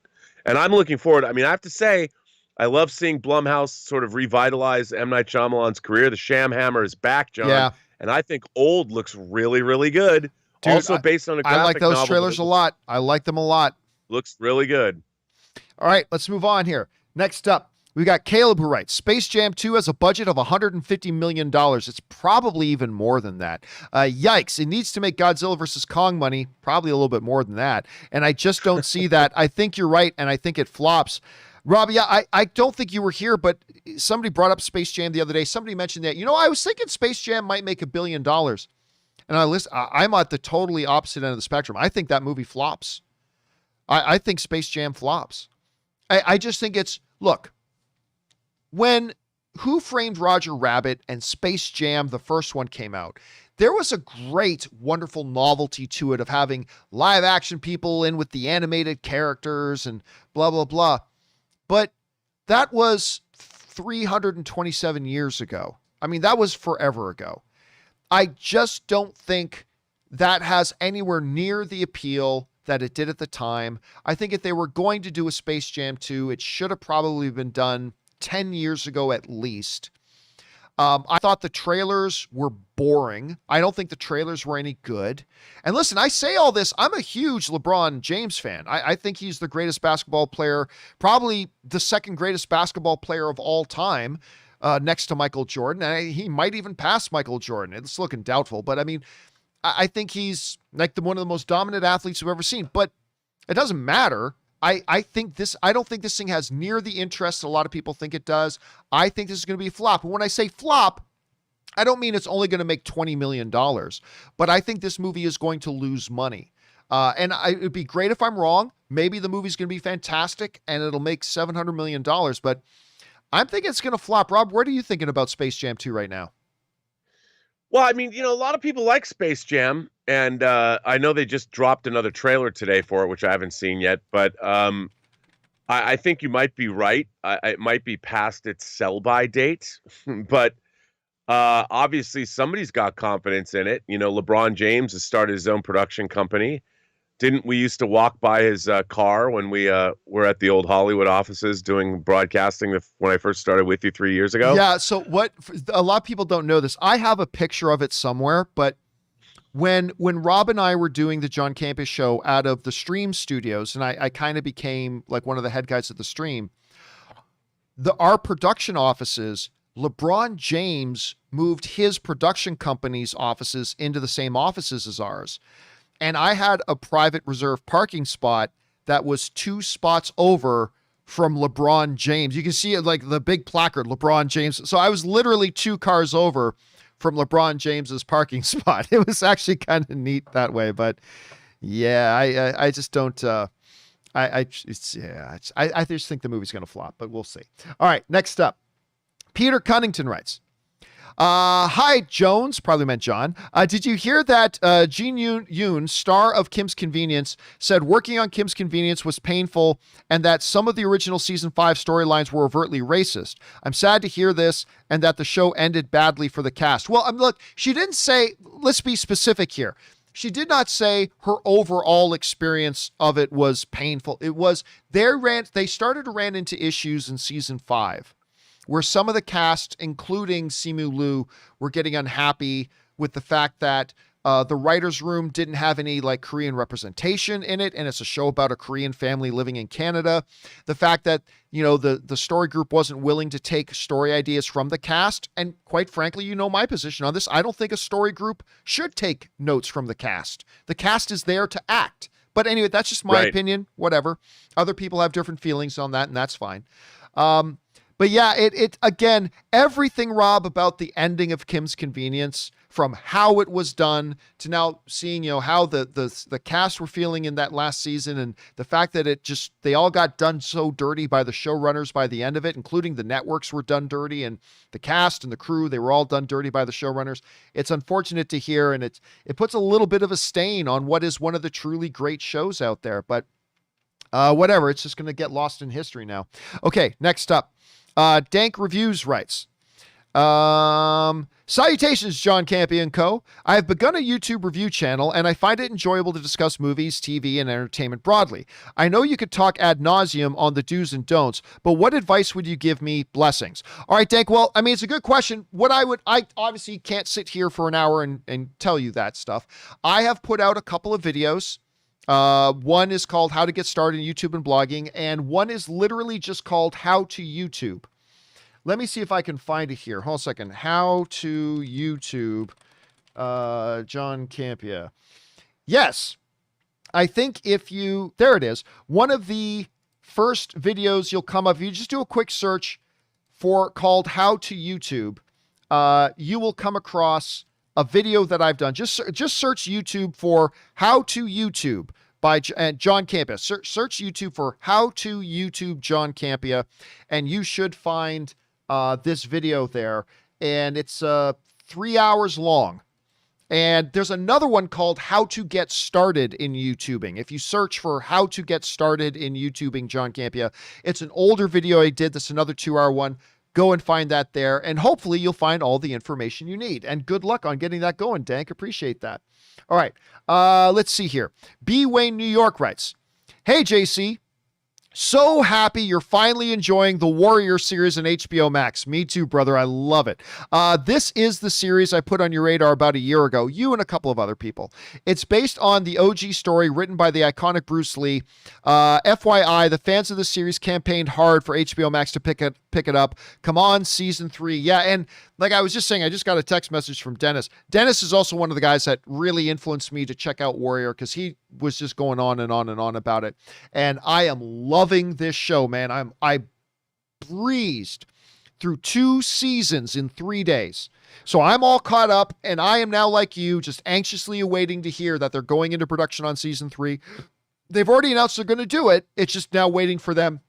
And I'm looking forward. I mean, I have to say, I love seeing Blumhouse sort of revitalize M. Night Shyamalan's career. The Sham Hammer is back, John. Yeah. And I think Old looks really, really good. Dude, Also based on a graphic I like those novel, trailers a lot. I like them a lot. Looks really good. All right, let's move on here. Next up, we got Caleb who writes, Space Jam 2 has a budget of $150 million. It's probably even more than that. Yikes, it needs to make Godzilla vs. Kong money, probably a little bit more than that. And I just don't see that. I think you're right, and I think it flops. Rob, yeah, I don't think you were here, but somebody brought up Space Jam the other day. Somebody mentioned that, I was thinking Space Jam might make $1 billion. And I'm at the totally opposite end of the spectrum. I think that movie flops. I think Space Jam flops. I just think look, when Who Framed Roger Rabbit and Space Jam, the first one, came out, there was a great, wonderful novelty to it of having live action people in with the animated characters and blah, blah, blah. But that was 327 years ago. I mean, that was forever ago. I just don't think that has anywhere near the appeal that it did at the time. I think if they were going to do a Space Jam 2, it should have probably been done 10 years ago at least. I thought the trailers were boring. I don't think the trailers were any good. And listen, I say all this, I'm a huge LeBron James fan. I think he's the greatest basketball player, probably the second greatest basketball player of all time, next to Michael Jordan. And he might even pass Michael Jordan. It's looking doubtful, but I mean, I think he's like one of the most dominant athletes we've ever seen, but it doesn't matter. I don't think this thing has near the interest a lot of people think it does. I think this is going to be a flop. And when I say flop, I don't mean it's only going to make $20 million, but I think this movie is going to lose money. It'd be great if I'm wrong. Maybe the movie's going to be fantastic and it'll make $700 million, but I'm thinking it's going to flop. Rob, what are you thinking about Space Jam 2 right now? Well, I mean, a lot of people like Space Jam, and I know they just dropped another trailer today for it, which I haven't seen yet, but I think you might be right. It might be past its sell-by date, but obviously somebody's got confidence in it. LeBron James has started his own production company. Didn't we used to walk by his car when we were at the old Hollywood offices doing broadcasting when I first started with you 3 years ago? Yeah, so a lot of people don't know this. I have a picture of it somewhere, but when Rob and I were doing the John Campea Show out of the Stream Studios, and I kind of became like one of the head guys at the Stream, our production offices, LeBron James moved his production company's offices into the same offices as ours. And I had a private reserve parking spot that was 2 spots over from LeBron James. You can see it like the big placard, LeBron James. So I was literally 2 cars over from LeBron James's parking spot. It was actually kind of neat that way. But yeah, I just don't, I just think the movie's going to flop, but we'll see. All right, next up, Peter Cunnington writes, hi, Jones, probably meant John. Did you hear that Jin Yoon, star of Kim's Convenience, said working on Kim's Convenience was painful and that some of the original season 5 storylines were overtly racist? I'm sad to hear this and that the show ended badly for the cast. Well, look, she didn't say, let's be specific here. She did not say her overall experience of it was painful. It was, they started to run into issues in season 5. Where some of the cast, including Simu Liu, were getting unhappy with the fact that the writer's room didn't have any Korean representation in it, and it's a show about a Korean family living in Canada. The fact that, the story group wasn't willing to take story ideas from the cast, and quite frankly, my position on this, I don't think a story group should take notes from the cast. The cast is there to act. But anyway, that's just my opinion, whatever. Other people have different feelings on that, and that's fine. But yeah, it again, everything, Rob, about the ending of Kim's Convenience, from how it was done to now seeing, how the cast were feeling in that last season, and the fact that they all got done so dirty by the showrunners by the end of it, including the networks were done dirty, and the cast and the crew, they were all done dirty by the showrunners. It's unfortunate to hear, and it puts a little bit of a stain on what is one of the truly great shows out there. But whatever, it's just going to get lost in history now. Okay, next up. Dank Reviews writes, Salutations, John Campea & Co. I have begun a YouTube review channel, and I find it enjoyable to discuss movies, TV, and entertainment broadly. I know you could talk ad nauseum on the do's and don'ts, but what advice would you give me? Blessings. All right, Dank. Well, I mean, it's a good question. I obviously can't sit here for an hour and tell you that stuff. I have put out a couple of videos. One is called How to Get Started in YouTube and Blogging, and one is literally just called How to YouTube. Let me see if I can find it here. Hold on a second. How to YouTube, John Campea. Yes. I think there it is. One of the first videos you'll come up, if you just do a quick search called How to YouTube, you will come across a video that I've done. Just search YouTube for How to YouTube by John Campea. Search YouTube for How to YouTube John Campea, and you should find this video there, and it's 3 hours long. And there's another one called How to Get Started in YouTubing. If you search for How to Get Started in YouTubing John Campea, it's an older video I did. That's another 2-hour one. Go and find that there, and hopefully you'll find all the information you need. And good luck on getting that going, Dank. Appreciate that. All right, let's see here. B. Wayne, New York writes, "Hey, JC. So happy you're finally enjoying the Warrior series on HBO Max. Me too, brother. I love it. This is the series I put on your radar about a year ago, you and a couple of other people. It's based on the OG story written by the iconic Bruce Lee. FYI, the fans of the series campaigned hard for HBO Max to pick it up. Come on, season 3. Yeah, and like I was just saying, I just got a text message from Dennis. Dennis is also one of the guys that really influenced me to check out Warrior because he was just going on and on and on about it. And I am loving this show, man. I breezed through 2 seasons in 3 days. So I'm all caught up, and I am now like you, just anxiously awaiting to hear that they're going into production on season 3. They've already announced they're going to do it. It's just now waiting for them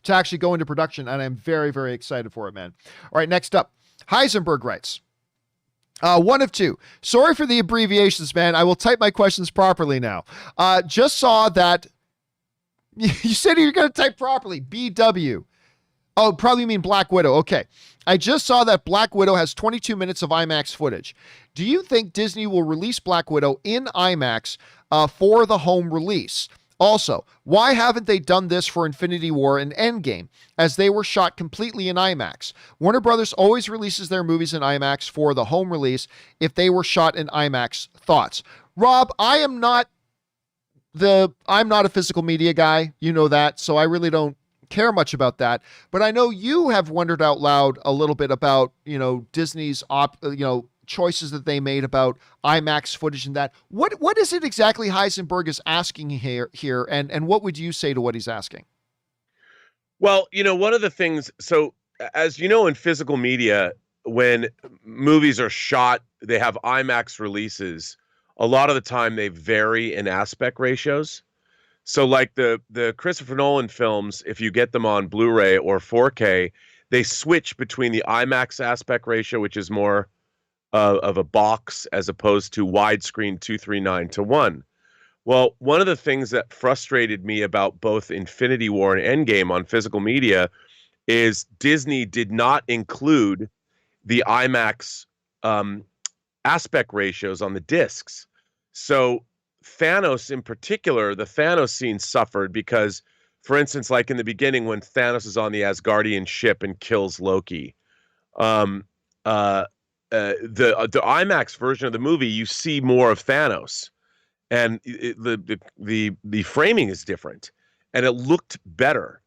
to actually go into production, and I'm very, very excited for it, man. All right, next up, Heisenberg writes, one of 2. Sorry for the abbreviations, man. I will type my questions properly now. Just saw that you said you're going to type properly. BW. Oh, probably mean Black Widow. Okay. I just saw that Black Widow has 22 minutes of IMAX footage. Do you think Disney will release Black Widow in IMAX for the home release? Also, why haven't they done this for Infinity War and Endgame, as they were shot completely in IMAX? Warner Brothers always releases their movies in IMAX for the home release if they were shot in IMAX. Thoughts? Rob, I'm not a physical media guy, you know that, so I really don't care much about that. But I know you have wondered out loud a little bit about, Disney's choices that they made about IMAX footage and that. What is it exactly Heisenberg is asking here, and what would you say to what he's asking? Well, one of the things, so as you know, in physical media, when movies are shot, they have IMAX releases. A lot of the time they vary in aspect ratios. So like the Christopher Nolan films, if you get them on Blu-ray or 4K, they switch between the IMAX aspect ratio, which is more of a box, as opposed to widescreen 2:3:9:1. Well, one of the things that frustrated me about both Infinity War and Endgame on physical media is Disney did not include the IMAX aspect ratios on the discs. So Thanos in particular, the Thanos scene suffered because, for instance, like in the beginning when Thanos is on the Asgardian ship and kills Loki, the IMAX version of the movie, you see more of Thanos, and the framing is different, and it looked better.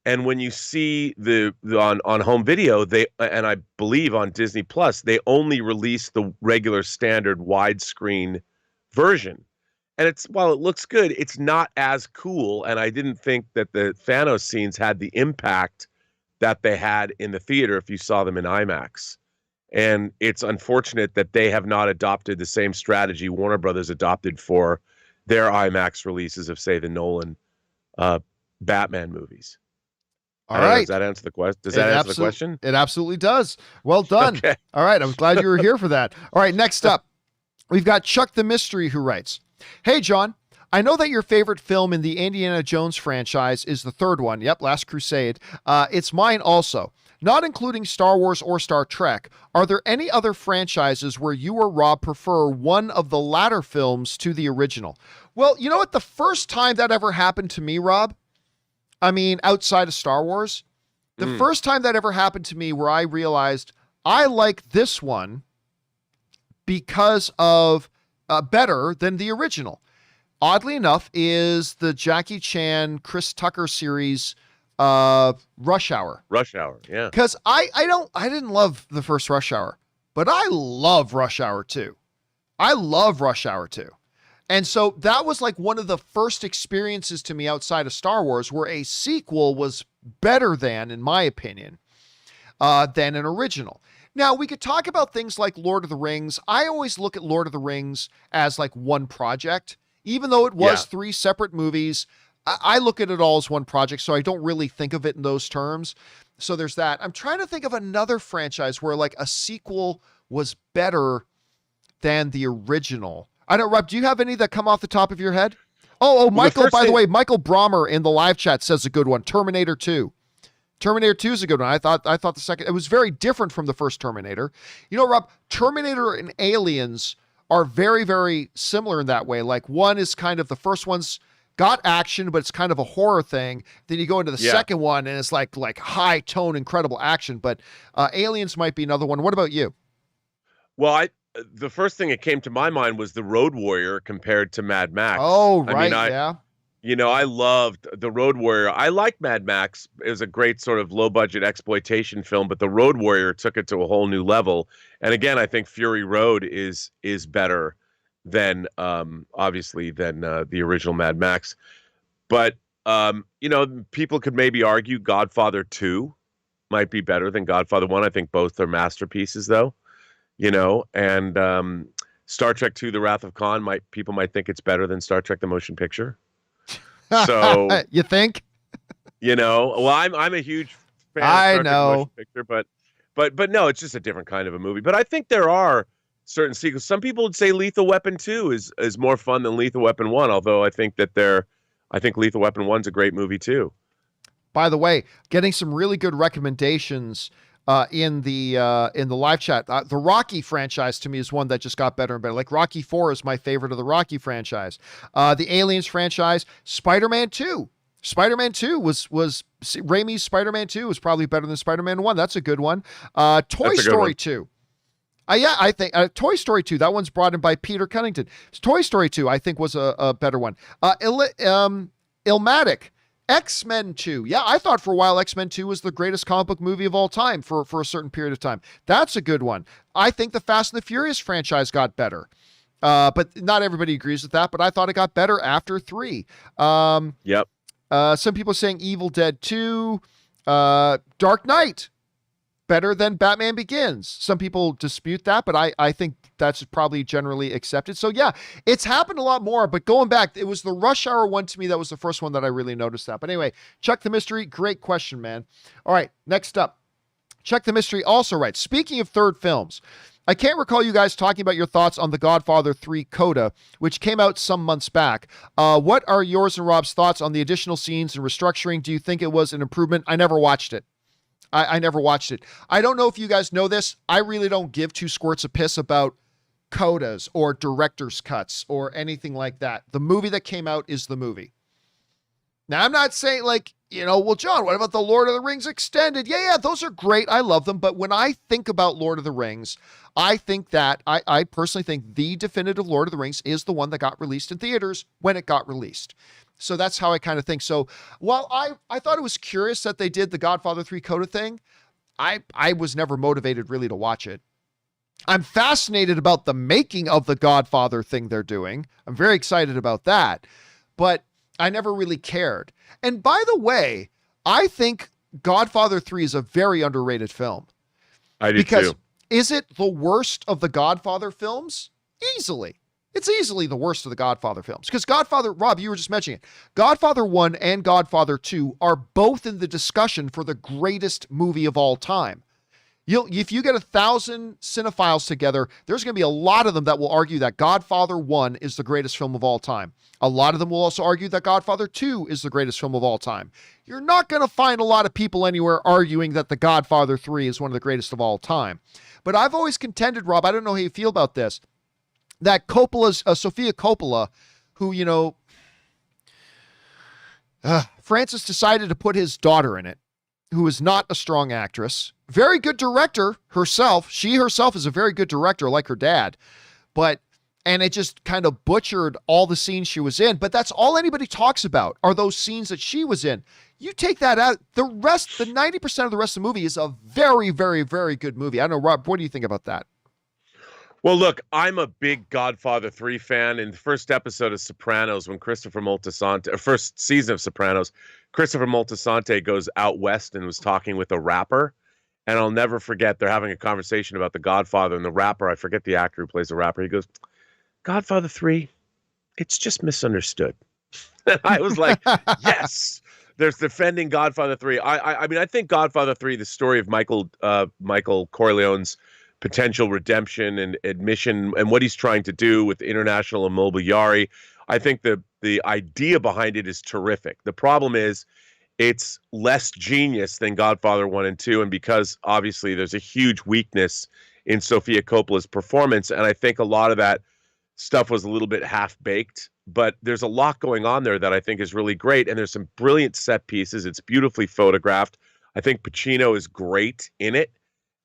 And when you see on home video, and I believe on Disney Plus, they only release the regular standard widescreen version. And while it looks good, it's not as cool. And I didn't think that the Thanos scenes had the impact that they had in the theater if you saw them in IMAX. And it's unfortunate that they have not adopted the same strategy Warner Brothers adopted for their IMAX releases of, say, the Nolan Batman movies. All right. Does that answer the question? Does that answer the question? It absolutely does. Well done. Okay. All right. I'm glad you were here for that. All right. Next up, we've got Chuck the Mystery, who writes, "Hey, John, I know that your favorite film in the Indiana Jones franchise is the third one. Yep, Last Crusade. It's mine also. Not including Star Wars or Star Trek, are there any other franchises where you or Rob prefer one of the latter films to the original? Well, you know what? The first time that ever happened to me, Rob, I mean, outside of Star Wars, the first time that ever happened to me where I realized I like this one because of better than the original, oddly enough, is the Jackie Chan, Chris Tucker series, Rush Hour. Rush Hour, yeah. Because I didn't love the first Rush Hour, but I love Rush Hour 2. I love Rush Hour 2. And so that was like one of the first experiences to me outside of Star Wars where a sequel was better than, in my opinion, than an original. Now, we could talk about things like Lord of the Rings. I always look at Lord of the Rings as like one project. Even though it was 3 separate movies, I look at it all as one project, so I don't really think of it in those terms. So there's that. I'm trying to think of another franchise where like a sequel was better than the original. I don't, Rob, do you have any that come off the top of your head? Oh, Michael, by the way, Michael Brommer in the live chat says a good one. Terminator 2. Terminator 2 is a good one. I thought the second, it was very different from the first Terminator. You know, Rob, Terminator and Aliens are very, very similar in that way. Like one is kind of, the first one's got action, but it's kind of a horror thing. Then you go into the second one and it's like high tone, incredible action. But Aliens might be another one. What about you? Well, the first thing that came to my mind was the Road Warrior compared to Mad Max. Oh, right, yeah. You know, I loved the Road Warrior. I liked Mad Max. It was a great sort of low-budget exploitation film, but the Road Warrior took it to a whole new level. And again, I think Fury Road is better than obviously than the original Mad Max. But you know, people could maybe argue Godfather 2 might be better than Godfather 1. I think both are masterpieces, though. You know, and Star Trek 2: The Wrath of Khan people might think it's better than Star Trek: The Motion Picture. So you think? You know, well, I'm a huge fan of Star Trek: The Motion Picture, but no, it's just a different kind of a movie. But I think there are certain sequels. Some people would say Lethal Weapon 2 is more fun than Lethal Weapon 1, although I think Lethal Weapon 1's a great movie too. By the way, getting some really good recommendations in the live chat. The Rocky franchise to me is one that just got better and better. Like Rocky 4 is my favorite of the Rocky franchise. The Aliens franchise, Spider-Man 2. Spider-Man 2 was Raimi's Spider-Man 2 was probably better than Spider-Man 1. That's a good one. Toy Story 2. Yeah, I think Toy Story 2, that one's brought in by Peter Cunnington. Toy Story 2, I think, was a better one. Illmatic. X-Men 2. Yeah, I thought for a while X-Men 2 was the greatest comic book movie of all time for a certain period of time. That's a good one. I think the Fast and the Furious franchise got better. But not everybody agrees with that, but I thought it got better after 3. Yep. Some people are saying Evil Dead 2. Dark Knight. Better than Batman Begins. Some people dispute that, but I think that's probably generally accepted. So yeah, it's happened a lot more, but going back, it was the Rush Hour one to me that was the first one that I really noticed that. But anyway, Chuck the Mystery, great question, man. All right, next up. Chuck the Mystery also writes, speaking of third films, I can't recall you guys talking about your thoughts on The Godfather 3 Coda, which came out some months back. What are yours and Rob's thoughts on the additional scenes and restructuring? Do you think it was an improvement? I never watched it. I never watched it. I don't know if you guys know this. I really don't give 2 squirts of piss about codas or director's cuts or anything like that. The movie that came out is the movie. Now, I'm not saying like, well, John, what about the Lord of the Rings extended? Yeah, those are great. I love them. But when I think about Lord of the Rings, I think that I personally think the definitive Lord of the Rings is the one that got released in theaters when it got released. So that's how I kind of think. So while I thought it was curious that they did the Godfather 3 Coda thing, I was never motivated really to watch it. I'm fascinated about the making of the Godfather thing they're doing. I'm very excited about that, but I never really cared. And by the way, I think Godfather 3 is a very underrated film. I do too. Is it the worst of the Godfather films? Easily. It's easily the worst of the Godfather films. Because Godfather, Rob, you were just mentioning it. Godfather 1 and Godfather 2 are both in the discussion for the greatest movie of all time. If you get 1,000 cinephiles together, there's going to be a lot of them that will argue that Godfather 1 is the greatest film of all time. A lot of them will also argue that Godfather 2 is the greatest film of all time. You're not going to find a lot of people anywhere arguing that The Godfather 3 is one of the greatest of all time. But I've always contended, Rob, I don't know how you feel about this, that Sofia Coppola, who, Francis decided to put his daughter in it, who is not a strong actress. Very good director herself. She herself is a very good director, like her dad. And it just kind of butchered all the scenes she was in. But that's all anybody talks about are those scenes that she was in. You take that out, the 90% of the rest of the movie is a very, very, very good movie. I don't know, Rob, what do you think about that? Well, look, I'm a big Godfather 3 fan. In the first episode of Sopranos, when first season of Sopranos, Christopher Moltisanti goes out west and was talking with a rapper. And I'll never forget, they're having a conversation about The Godfather, and the rapper, I forget the actor who plays the rapper, he goes, Godfather 3, it's just misunderstood. And I was like, yes, there's defending Godfather 3. I mean, I think Godfather 3, the story of Michael Corleone's potential redemption and admission and what he's trying to do with international immobiliare, I think the idea behind it is terrific. The problem is it's less genius than Godfather 1 and 2, and because obviously there's a huge weakness in Sofia Coppola's performance, and I think a lot of that stuff was a little bit half-baked, but there's a lot going on there that I think is really great, and there's some brilliant set pieces. It's beautifully photographed. I think Pacino is great in it,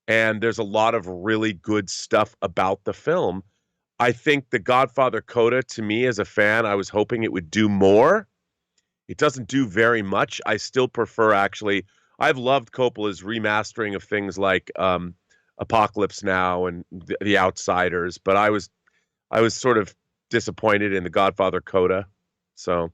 and there's a lot of really good stuff about the film. I think the Godfather coda, to me as a fan, I was hoping it would do more. It doesn't do very much. I still prefer, actually, I've loved Coppola's remastering of things like Apocalypse Now and The Outsiders, but I was sort of disappointed in the Godfather coda. So,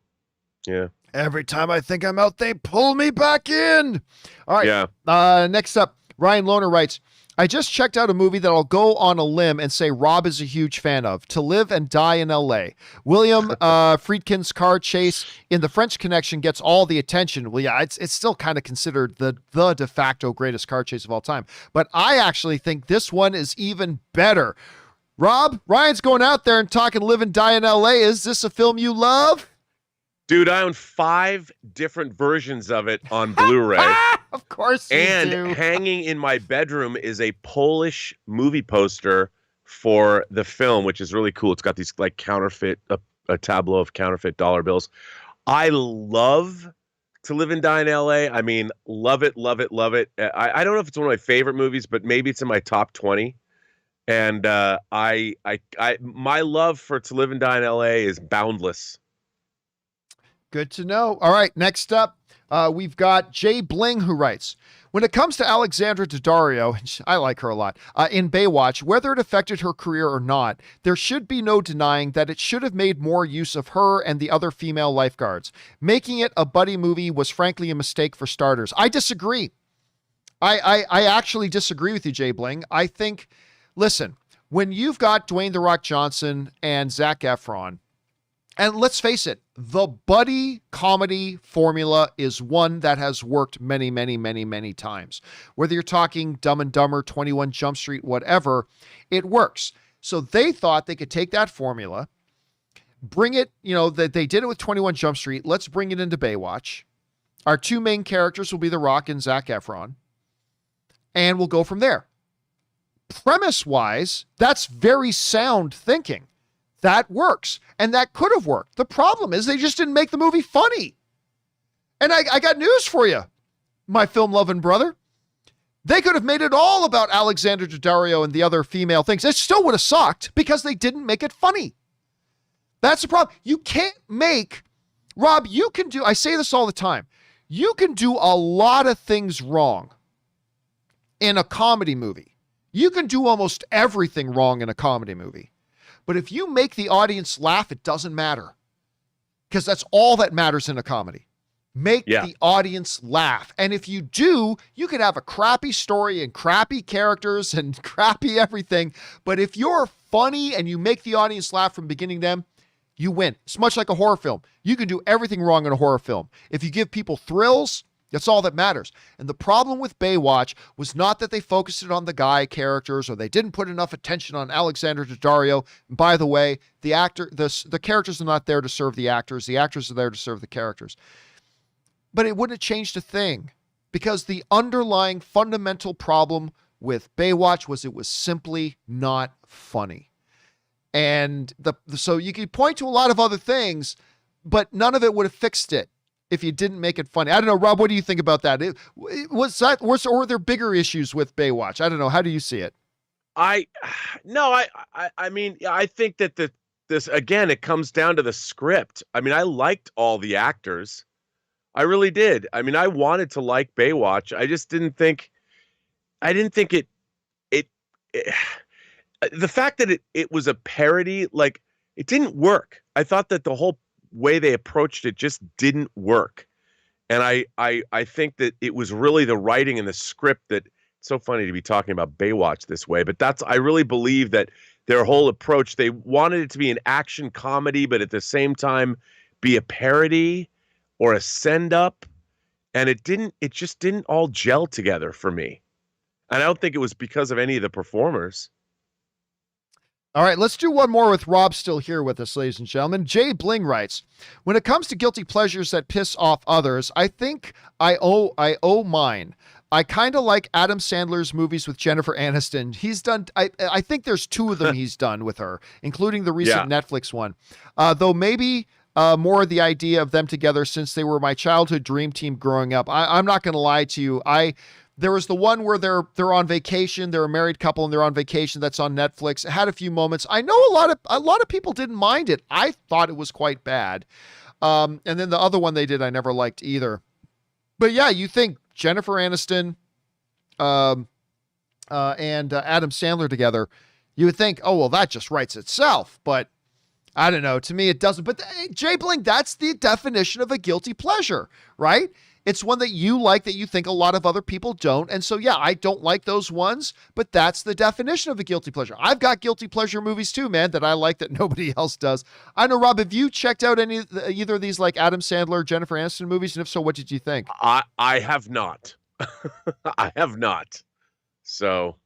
yeah. Every time I think I'm out, they pull me back in. All right. Yeah. Next up, Ryan Lohner writes, I just checked out a movie that I'll go on a limb and say Rob is a huge fan of, To Live and Die in L.A. William Friedkin's car chase in The French Connection gets all the attention. Well, yeah, it's still kind of considered the de facto greatest car chase of all time. But I actually think this one is even better. Rob, Ryan's going out there and talking Live and Die in L.A. Is this a film you love? Dude, I own 5 different versions of it on Blu-ray. Of course you do. And hanging in my bedroom is a Polish movie poster for the film, which is really cool. It's got these like counterfeit, a tableau of counterfeit dollar bills. I love To Live and Die in L.A. I mean, love it, love it, love it. I don't know if it's one of my favorite movies, but maybe it's in my top 20. And my love for To Live and Die in L.A. is boundless. Good to know. All right, next up, we've got Jay Bling, who writes, when it comes to Alexandra Daddario, I like her a lot, in Baywatch, whether it affected her career or not, there should be no denying that it should have made more use of her and the other female lifeguards. Making it a buddy movie was frankly a mistake for starters. I disagree. I actually disagree with you, Jay Bling. I think, listen, when you've got Dwayne The Rock Johnson and Zac Efron, and let's face it, the buddy comedy formula is one that has worked many, many, many, many times. Whether you're talking Dumb and Dumber, 21 Jump Street, whatever, it works. So they thought they could take that formula, bring it, that they did it with 21 Jump Street. Let's bring it into Baywatch. Our 2 main characters will be The Rock and Zac Efron. And we'll go from there. Premise-wise, that's very sound thinking. That works. And that could have worked. The problem is they just didn't make the movie funny. And I got news for you, my film-loving brother. They could have made it all about Alexandra Daddario and the other female things. It still would have sucked because they didn't make it funny. That's the problem. You can't make, Rob, you can do, I say this all the time, you can do a lot of things wrong in a comedy movie. You can do almost everything wrong in a comedy movie. But if you make the audience laugh, it doesn't matter. Because that's all that matters in a comedy. Make the audience laugh. And if you do, you could have a crappy story and crappy characters and crappy everything. But if you're funny and you make the audience laugh from beginning to end, you win. It's much like a horror film. You can do everything wrong in a horror film. If you give people thrills, That's all that matters. And the problem with Baywatch was not that they focused it on the guy characters or they didn't put enough attention on Alexander Daddario. And by the way, the characters are not there to serve the actors. The actors are there to serve the characters. But it wouldn't have changed a thing because the underlying fundamental problem with Baywatch was it was simply not funny. And so you could point to a lot of other things, but none of it would have fixed it if you didn't make it funny. I don't know, Rob, what do you think about that? Or were there bigger issues with Baywatch? I don't know. How do you see it? I mean, I think that this again, it comes down to the script. I mean, I liked all the actors. I really did. I mean, I wanted to like Baywatch. I just didn't think it the fact that it was a parody, like, it didn't work. I thought that the whole way they approached it just didn't work. And I think that it was really the writing and the script that it's so funny to be talking about Baywatch this way, but I really believe that their whole approach, they wanted it to be an action comedy, but at the same time be a parody or a send up. And it just didn't all gel together for me. And I don't think it was because of any of the performers. All right, let's do one more with Rob still here with us, ladies and gentlemen. Jay Bling writes, when it comes to guilty pleasures that piss off others, I think I owe mine. I kind of like Adam Sandler's movies with Jennifer Aniston. He's done, I think there's 2 of them he's done with her, including the recent Netflix one. Though maybe more the idea of them together since they were my childhood dream team growing up. I'm not going to lie to you. There was the one where they're on vacation. They're a married couple and they're on vacation. That's on Netflix. It had a few moments. I know a lot of people didn't mind it. I thought it was quite bad. And then the other one they did, I never liked either. But yeah, you think Jennifer Aniston, and Adam Sandler together, you would think, oh, well, that just writes itself. But I don't know. To me, it doesn't. But Jay Bling, that's the definition of a guilty pleasure, right? It's one that you like that you think a lot of other people don't. And so, yeah, I don't like those ones, but that's the definition of a guilty pleasure. I've got guilty pleasure movies too, man, that I like that nobody else does. I know, Rob, have you checked out either of these like Adam Sandler, Jennifer Aniston movies? And if so, what did you think? I have not. I have not. So,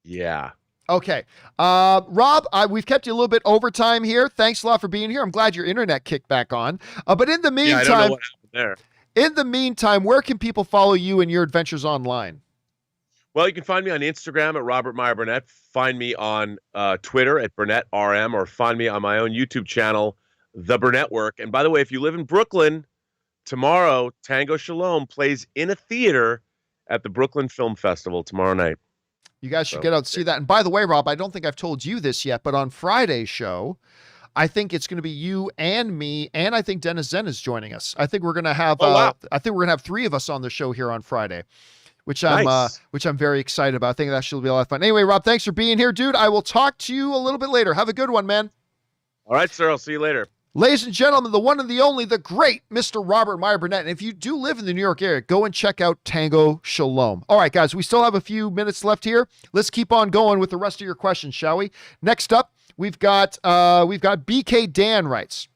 yeah. Okay. Rob, we've kept you a little bit overtime here. Thanks a lot for being here. I'm glad your internet kicked back on. But in the meantime, I don't know what happened there. In the meantime, where can people follow you and your adventures online? Well, you can find me on Instagram at Robert Meyer Burnett. Find me on Twitter at BurnettRM, or find me on my own YouTube channel, The Burnett Work. And by the way, if you live in Brooklyn, tomorrow, Tango Shalom plays in a theater at the Brooklyn Film Festival tomorrow night. You guys should get out and see that. And by the way, Rob, I don't think I've told you this yet, but on Friday's show, I think it's going to be you and me, and I think Dennis Zen is joining us. I think we're going to have, I think we're going to have 3 of us on the show here on Friday, which I'm very excited about. I think that should be a lot of fun. Anyway, Rob, thanks for being here, dude. I will talk to you a little bit later. Have a good one, man. All right, sir. I'll see you later. Ladies and gentlemen, the one and the only, the great Mr. Robert Meyer Burnett. And if you do live in the New York area, go and check out Tango Shalom. All right, guys, we still have a few minutes left here. Let's keep on going with the rest of your questions, shall we? Next up, we've got BK Dan writes,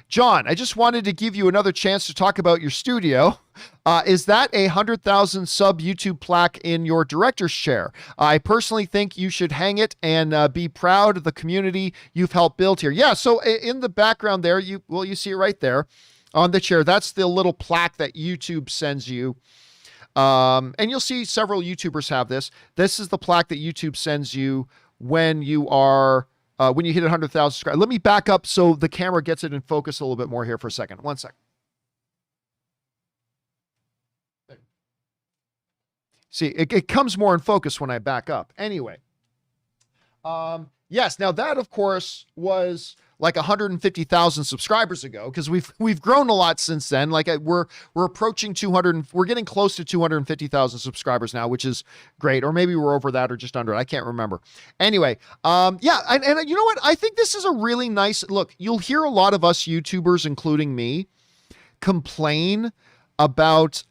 John, I just wanted to give you another chance to talk about your studio. Is that a 100,000 sub YouTube plaque in your director's chair? I personally think you should hang it and be proud of the community you've helped build here. Yeah, so in the background there, you see it right there on the chair. That's the little plaque that YouTube sends you. And you'll see several YouTubers have this. This is the plaque that YouTube sends you when you are when you hit 100,000 subscribers. Let me back up so the camera gets it in focus a little bit more here for a second. One second. See, it comes more in focus when I back up. Anyway, yes. Now that, of course, was like 150,000 subscribers ago, because we've grown a lot since then. Like we're approaching 200. We're getting close to 250,000 subscribers now, which is great. Or maybe we're over that or just under it. I can't remember. Anyway, yeah. And you know what? I think this is a really nice look. You'll hear a lot of us YouTubers, including me, complain about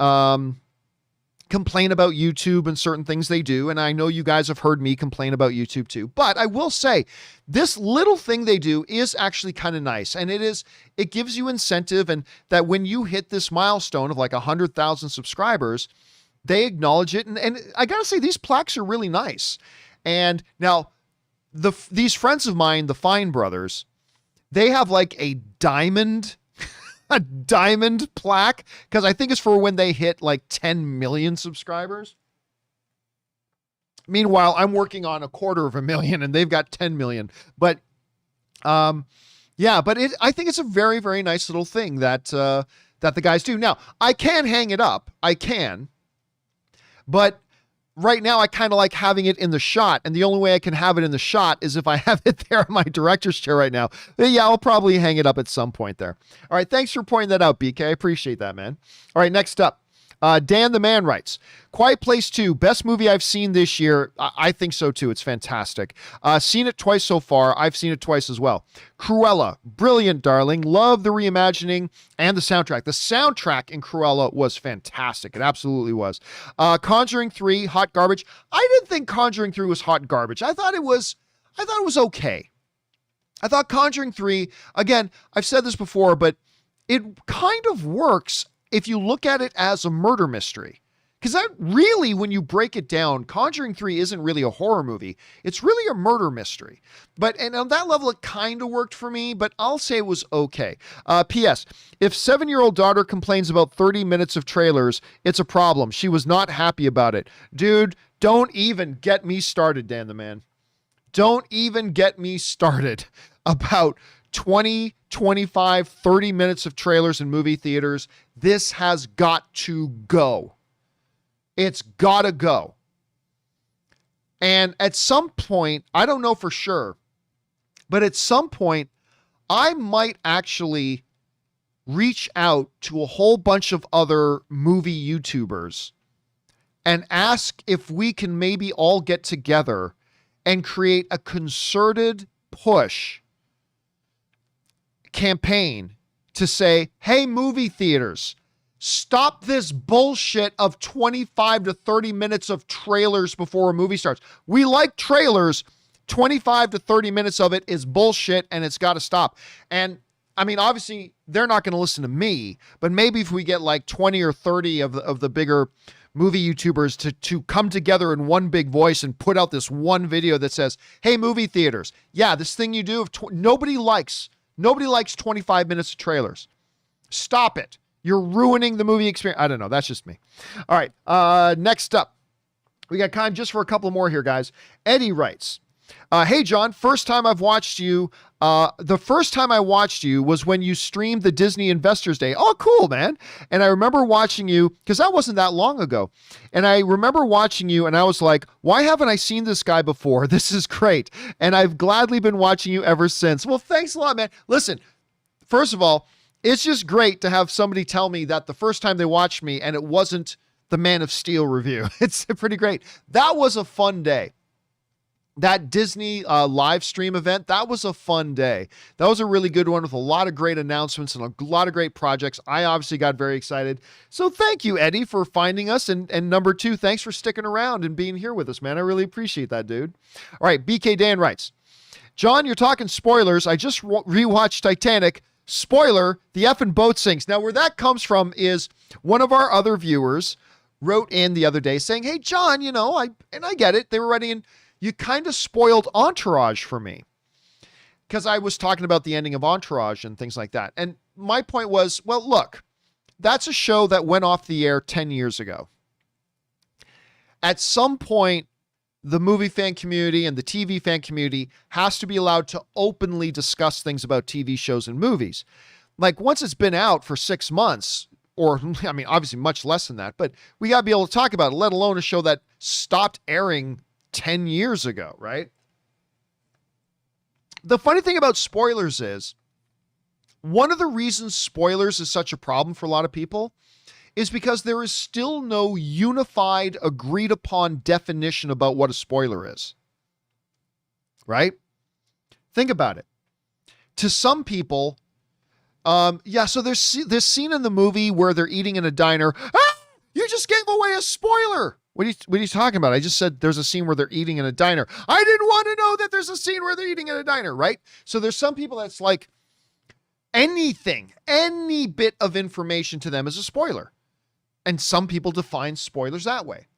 complain about YouTube and certain things they do. And I know you guys have heard me complain about YouTube too, but I will say this little thing they do is actually kind of nice. And it gives you incentive, and that when you hit this milestone of like 100,000 subscribers, they acknowledge it. And I got to say, these plaques are really nice. And now these friends of mine, the Fine brothers, they have like a diamond plaque, because I think it's for when they hit like 10 million subscribers. Meanwhile, I'm working on 250,000 and they've got 10 million. But yeah, but I think it's a very, very nice little thing that the guys do. Now, I can hang it up. I can. But right now, I kind of like having it in the shot, and the only way I can have it in the shot is if I have it there in my director's chair right now. But yeah, I'll probably hang it up at some point there. All right, thanks for pointing that out, BK. I appreciate that, man. All right, next up. Dan the Man writes, Quiet Place 2, best movie I've seen this year. I think so too. It's fantastic. Seen it twice so far. I've seen it twice as well. Cruella, brilliant, darling. Love the reimagining and the soundtrack. The soundtrack in Cruella was fantastic. It absolutely was. Conjuring 3, hot garbage. I didn't think Conjuring 3 was hot garbage. I thought it was okay. I thought Conjuring 3, again, I've said this before, but it kind of works if you look at it as a murder mystery. Because that really, when you break it down, Conjuring 3 isn't really a horror movie. It's really a murder mystery. And on that level, it kind of worked for me, but I'll say it was okay. P.S. If 7-year-old daughter complains about 30 minutes of trailers, it's a problem. She was not happy about it. Dude, don't even get me started, Dan the Man. Don't even get me started about 20, 25, 30 minutes of trailers in movie theaters. This has got to go. It's got to go. And at some point, I don't know for sure, but at some point, I might actually reach out to a whole bunch of other movie YouTubers and ask if we can maybe all get together and create a concerted push campaign to say, hey, movie theaters, stop this bullshit of 25 to 30 minutes of trailers before a movie starts. We like trailers. 25 to 30 minutes of it is bullshit, and it's got to stop. And I mean, obviously, they're not going to listen to me, but maybe if we get like 20 or 30 of the bigger movie YouTubers to come together in one big voice and put out this one video that says, hey, movie theaters, yeah, this thing you do, nobody likes 25 minutes of trailers. Stop it. You're ruining the movie experience. I don't know. That's just me. All right. Next up, we got time just for a couple more here, guys. Eddie writes, hey, John, first time I've watched you. The first time I watched you was when you streamed the Disney Investors Day. Oh, cool, man. And I remember watching you, because that wasn't that long ago. And I remember watching you and I was like, why haven't I seen this guy before? This is great. And I've gladly been watching you ever since. Well, thanks a lot, man. Listen, first of all, it's just great to have somebody tell me that the first time they watched me and it wasn't the Man of Steel review. It's pretty great. That was a fun day. That Disney live stream event, that was a fun day. That was a really good one with a lot of great announcements and a lot of great projects. I obviously got very excited. So thank you, Eddie, for finding us. And number two, thanks for sticking around and being here with us, man. I really appreciate that, dude. All right, BK Dan writes, John, you're talking spoilers. I just rewatched Titanic. Spoiler, the effing boat sinks. Now, where that comes from is one of our other viewers wrote in the other day saying, hey, John, you know, I get it. They were writing in, you kind of spoiled Entourage for me, because I was talking about the ending of Entourage and things like that. And my point was, well, look, that's a show that went off the air 10 years ago. At some point, the movie fan community and the TV fan community has to be allowed to openly discuss things about TV shows and movies. Like once it's been out for 6 months, or I mean, obviously much less than that, but we got to be able to talk about it, let alone a show that stopped airing 10 years ago, right? The funny thing about spoilers is one of the reasons spoilers is such a problem for a lot of people is because there is still no unified, agreed upon definition about what a spoiler is, right? Think about it. To some people, so there's this scene in the movie where they're eating in a diner. Ah, you You just gave away a spoiler. What are you talking about? I just said there's a scene where they're eating in a diner. I didn't want to know that there's a scene where they're eating in a diner, right? So there's some people that's like anything, any bit of information to them is a spoiler. And some people define spoilers that way.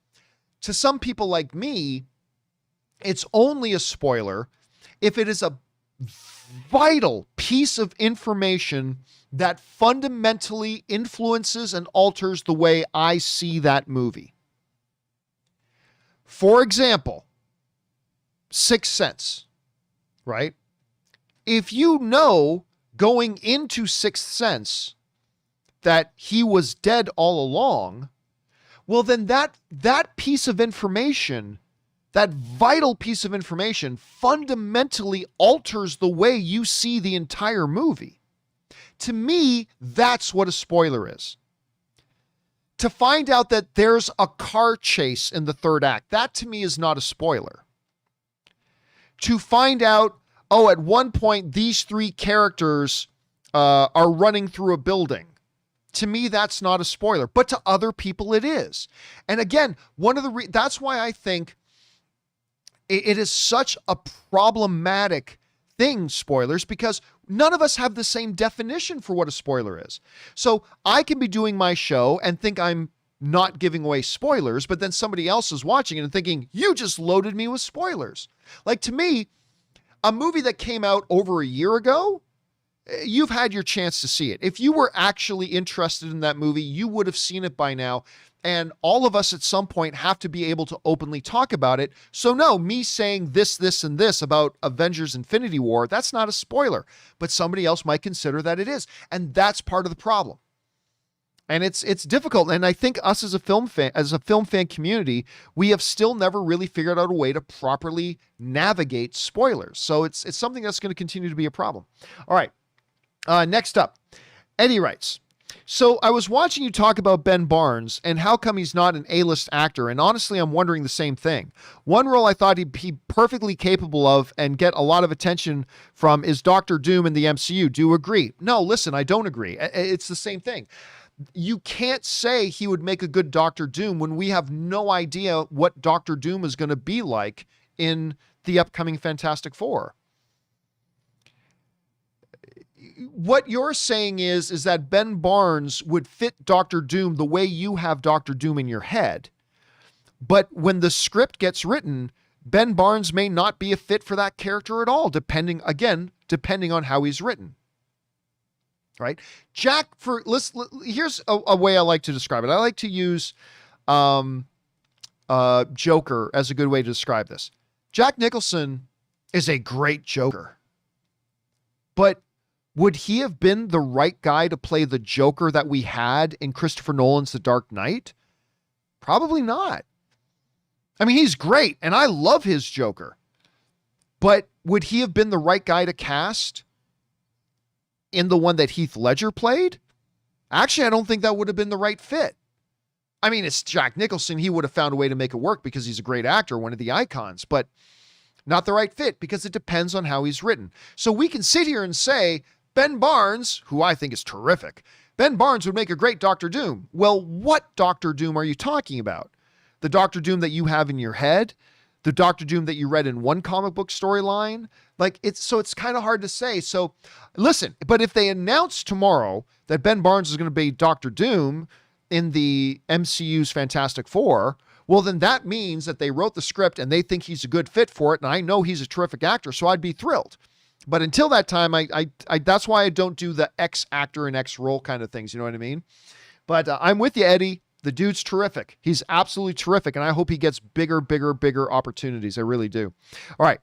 To some people like me, it's only a spoiler if it is a vital piece of information that fundamentally influences and alters the way I see that movie. For example, Sixth Sense, right? If you know going into Sixth Sense that he was dead all along, well, then that piece of information, that vital piece of information, fundamentally alters the way you see the entire movie. To me, that's what a spoiler is. To find out that there's a car chase in the third act, that to me is not a spoiler. To find out, oh, at one point, these three characters are running through a building. To me, that's not a spoiler, but to other people it is. And again, that's why I think it is such a problematic thing, spoilers, because none of us have the same definition for what a spoiler is. So I can be doing my show and think I'm not giving away spoilers, but then somebody else is watching it and thinking, you just loaded me with spoilers. Like, to me, a movie that came out over a year ago, you've had your chance to see it. If you were actually interested in that movie, you would have seen it by now. And all of us at some point have to be able to openly talk about it. So no, me saying this, and this about Avengers Infinity War, that's not a spoiler, but somebody else might consider that it is. And that's part of the problem. And it's difficult. And I think us as a film fan community, we have still never really figured out a way to properly navigate spoilers. So it's something that's going to continue to be a problem. All right. Next up, Eddie writes, so I was watching you talk about Ben Barnes and how come he's not an A-list actor. And honestly, I'm wondering the same thing. One role I thought he'd be perfectly capable of and get a lot of attention from is Doctor Doom in the MCU. Do you agree? No, listen, I don't agree. It's the same thing. You can't say he would make a good Doctor Doom when we have no idea what Doctor Doom is going to be like in the upcoming Fantastic Four. What you're saying is that Ben Barnes would fit Doctor Doom the way you have Doctor Doom in your head. But when the script gets written, Ben Barnes may not be a fit for that character at all, depending on how he's written. Right? Jack, here's a way I like to describe it. I like to use Joker as a good way to describe this. Jack Nicholson is a great Joker. But would he have been the right guy to play the Joker that we had in Christopher Nolan's The Dark Knight? Probably not. I mean, he's great, and I love his Joker. But would he have been the right guy to cast in the one that Heath Ledger played? Actually, I don't think that would have been the right fit. I mean, it's Jack Nicholson. He would have found a way to make it work because he's a great actor, one of the icons, but not the right fit because it depends on how he's written. So we can sit here and say, Ben Barnes, who I think is terrific, Ben Barnes would make a great Doctor Doom. Well, what Doctor Doom are you talking about? The Doctor Doom that you have in your head? The Doctor Doom that you read in one comic book storyline? It's kind of hard to say. So listen, but if they announce tomorrow that Ben Barnes is going to be Doctor Doom in the MCU's Fantastic Four, well, then that means that they wrote the script and they think he's a good fit for it. And I know he's a terrific actor, so I'd be thrilled. But until that time, I that's why I don't do the X actor and X role kind of things. You know what I mean? But I'm with you, Eddie. The dude's terrific. He's absolutely terrific. And I hope he gets bigger opportunities. I really do. All right.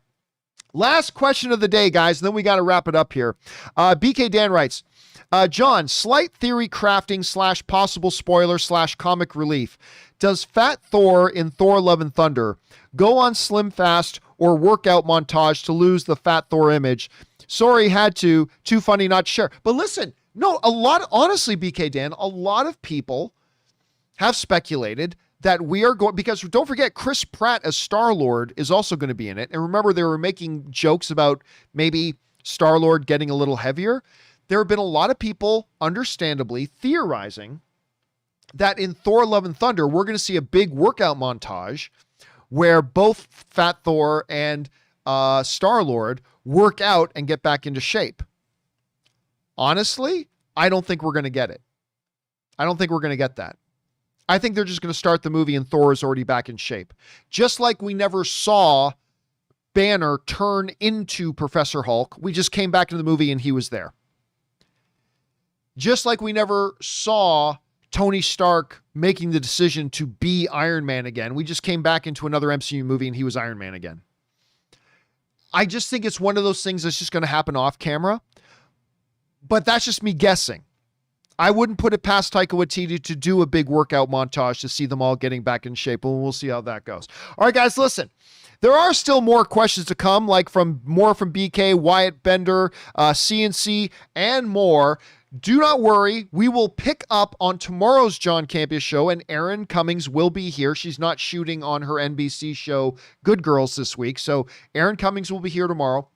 Last question of the day, guys. And then we got to wrap it up here. BK Dan writes, John, slight theory crafting / possible spoiler / comic relief. Does Fat Thor in Thor Love and Thunder go on Slim Fast or workout montage to lose the Fat Thor image? Sorry, had to. Too funny not to share. But listen, no, honestly, BK Dan, a lot of people have speculated that we are going, because don't forget, Chris Pratt as Star-Lord is also going to be in it. And remember, they were making jokes about maybe Star-Lord getting a little heavier. There have been a lot of people, understandably, theorizing that in Thor Love and Thunder, we're going to see a big workout montage where both Fat Thor and Star-Lord work out and get back into shape. Honestly, I don't think we're going to get it. I don't think we're going to get that. I think they're just going to start the movie and Thor is already back in shape. Just like we never saw Banner turn into Professor Hulk. We just came back into the movie and he was there. Just like we never saw Tony Stark making the decision to be Iron Man again. We just came back into another MCU movie and he was Iron Man again. I just think it's one of those things that's just going to happen off camera. But that's just me guessing. I wouldn't put it past Taika Waititi to do a big workout montage to see them all getting back in shape. And we'll see how that goes. All right, guys, listen. There are still more questions to come, like from BK, Wyatt Bender, CNC, and more. Do not worry. We will pick up on tomorrow's John Campea show, and Erin Cummings will be here. She's not shooting on her NBC show Good Girls this week, so Erin Cummings will be here tomorrow.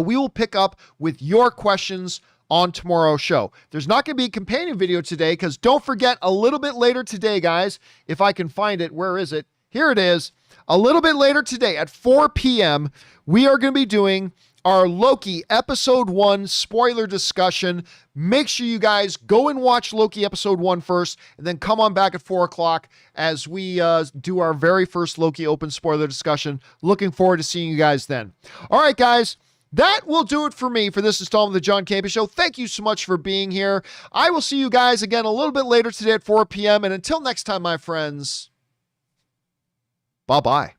We will pick up with your questions on tomorrow's show. There's not going to be a companion video today because don't forget, a little bit later today, guys, if I can find it, where is it? Here it is. A little bit later today at 4 p.m., we are going to be doing our Loki Episode 1 spoiler discussion. Make sure you guys go and watch Loki Episode 1 first, and then come on back at 4 o'clock as we do our very first Loki open spoiler discussion. Looking forward to seeing you guys then. All right, guys. That will do it for me for this installment of the John Campea Show. Thank you so much for being here. I will see you guys again a little bit later today at 4 p.m. And until next time, my friends, bye-bye.